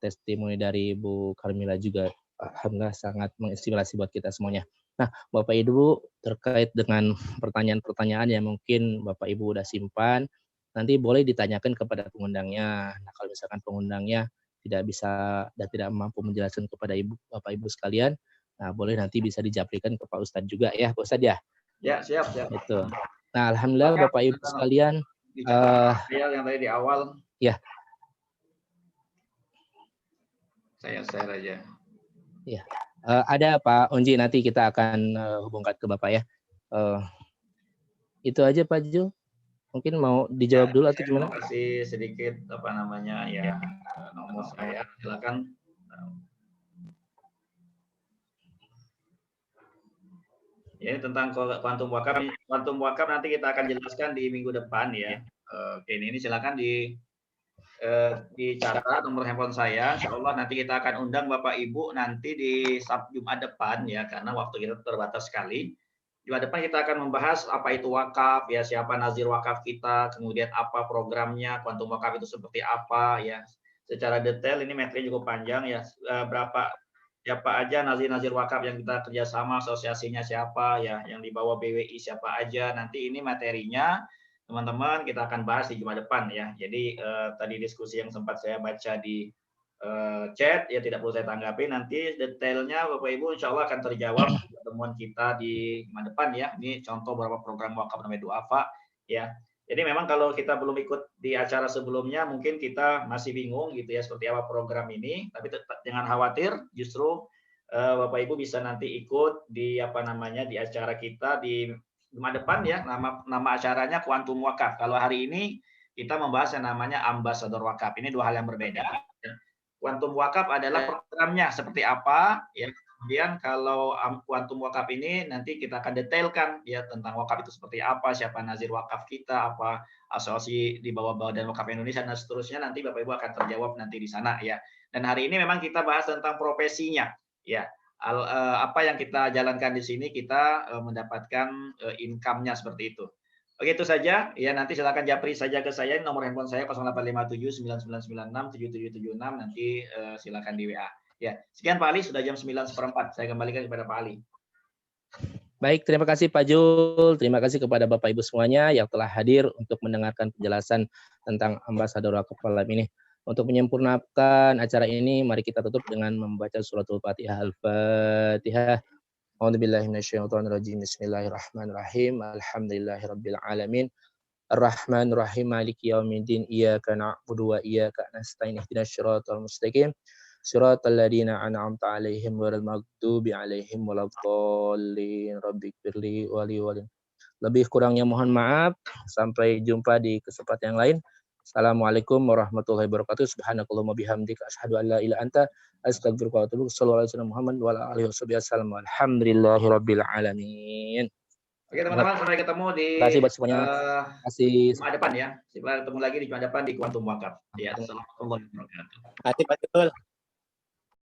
Testimoni dari Bu Karmila juga alhamdulillah sangat menginspirasi buat kita semuanya. Nah, Bapak Ibu terkait dengan pertanyaan-pertanyaan yang mungkin Bapak Ibu udah simpan, nanti boleh ditanyakan kepada pengundangnya. Nah, kalau misalkan pengundangnya tidak bisa dan tidak mampu menjelaskan kepada Bapak Ibu sekalian, nah boleh nanti bisa dijaprikan ke Pak Ustadz juga ya, Pak Ustadz ya. Ya, siap. Itu. Nah, alhamdulillah Bapak Ibu sekalian. Yang tadi di awal. Ya. Saya share aja. Ya. Ada Pak Onji, nanti kita akan hubungkan ke Bapak ya. Itu aja Pak Ju. Mungkin mau dijawab dulu atau gimana? Terima kasih sedikit nomor saya. Silakan. Ya, tentang kuantum wakaf. Kuantum wakaf nanti kita akan jelaskan di minggu depan ya. Oke, ini silakan dicatat nomor handphone saya. Insya Allah nanti kita akan undang Bapak Ibu nanti di Jumat depan ya, karena waktu kita terbatas sekali. Jumat depan kita akan membahas apa itu wakaf ya, siapa nazir wakaf kita, kemudian apa programnya, kuantum wakaf itu seperti apa ya. Secara detail ini materi cukup panjang ya. Siapa aja nazir wakaf yang kita kerjasama, asosiasinya siapa ya, yang di bawah BWI siapa aja. Nanti ini materinya teman-teman kita akan bahas di Jumat depan ya. Jadi tadi diskusi yang sempat saya baca di chat ya tidak perlu saya tanggapi. Nanti detailnya Bapak Ibu insya Allah akan terjawab di pertemuan kita di Jumat depan ya. Ini contoh beberapa program wakaf namanya Duafa ya. Jadi memang kalau kita belum ikut di acara sebelumnya mungkin kita masih bingung gitu ya seperti apa program ini. Tapi jangan khawatir, justru Bapak Ibu bisa nanti ikut di di acara kita di Jumat depan ya. Nama acaranya Kuantum Wakaf. Kalau hari ini kita membahas yang namanya Ambasador Wakaf. Ini dua hal yang berbeda. Kuantum Wakaf adalah programnya seperti apa ya. Kemudian kalau Kuantum Wakaf ini nanti kita akan detailkan ya tentang wakaf itu seperti apa, siapa nazir wakaf kita, apa asosiasi di bawah Badan Wakaf Indonesia dan seterusnya, nanti Bapak Ibu akan terjawab nanti di sana ya. Dan hari ini memang kita bahas tentang profesinya ya. Apa yang kita jalankan di sini kita mendapatkan income-nya seperti itu. Oke, itu saja. Ya, nanti silakan japri saja ke saya. Nomor handphone saya 0857 9996 7776. Nanti silakan di WA. Ya, sekian Pak Ali, sudah jam 9:04. Saya kembalikan kepada Pak Ali. Baik, terima kasih Pak Jul. Terima kasih kepada Bapak Ibu semuanya yang telah hadir untuk mendengarkan penjelasan tentang Ambasador Wakaf malam ini. Untuk menyempurnakan acara ini, mari kita tutup dengan membaca suratul Fatihah. Al-Fatihah. A'udzubillahi minasyaitonirrajim. Bismillahirrahmanirrahim. Alhamdulillahirabbil alamin. Ar-Rahmanir-Rahim. Maliki yaumiddin. Iyyaka na'budu wa iyyaka nasta'in. Ihdinas siratal mustaqim. Siratal ladzina an'amta 'alaihim ghairil maghdubi 'alaihim waladdallin. Rabbighfirli wa li lebih kurangnya mohon maaf. Sampai jumpa di kesempatan yang lain. Assalamualaikum warahmatullahi wabarakatuh. Subhanakallahumma bihamdika asyhadu an la ilaha illa anta astaghfiruka wa atubu ilaik. Sallallahu alaihi wasallam Muhammad wa ala alihi wasallam. Alhamdulillahirabbil alamin. Oke teman-teman, sampai ketemu di Terima kasih buat semuanya. Jumat depan ya. Kita ketemu lagi di Jumat depan di Kuantum Wakaf. Ya, assalamualaikum warahmatullahi wabarakatuh. Terima kasih Pak Jul.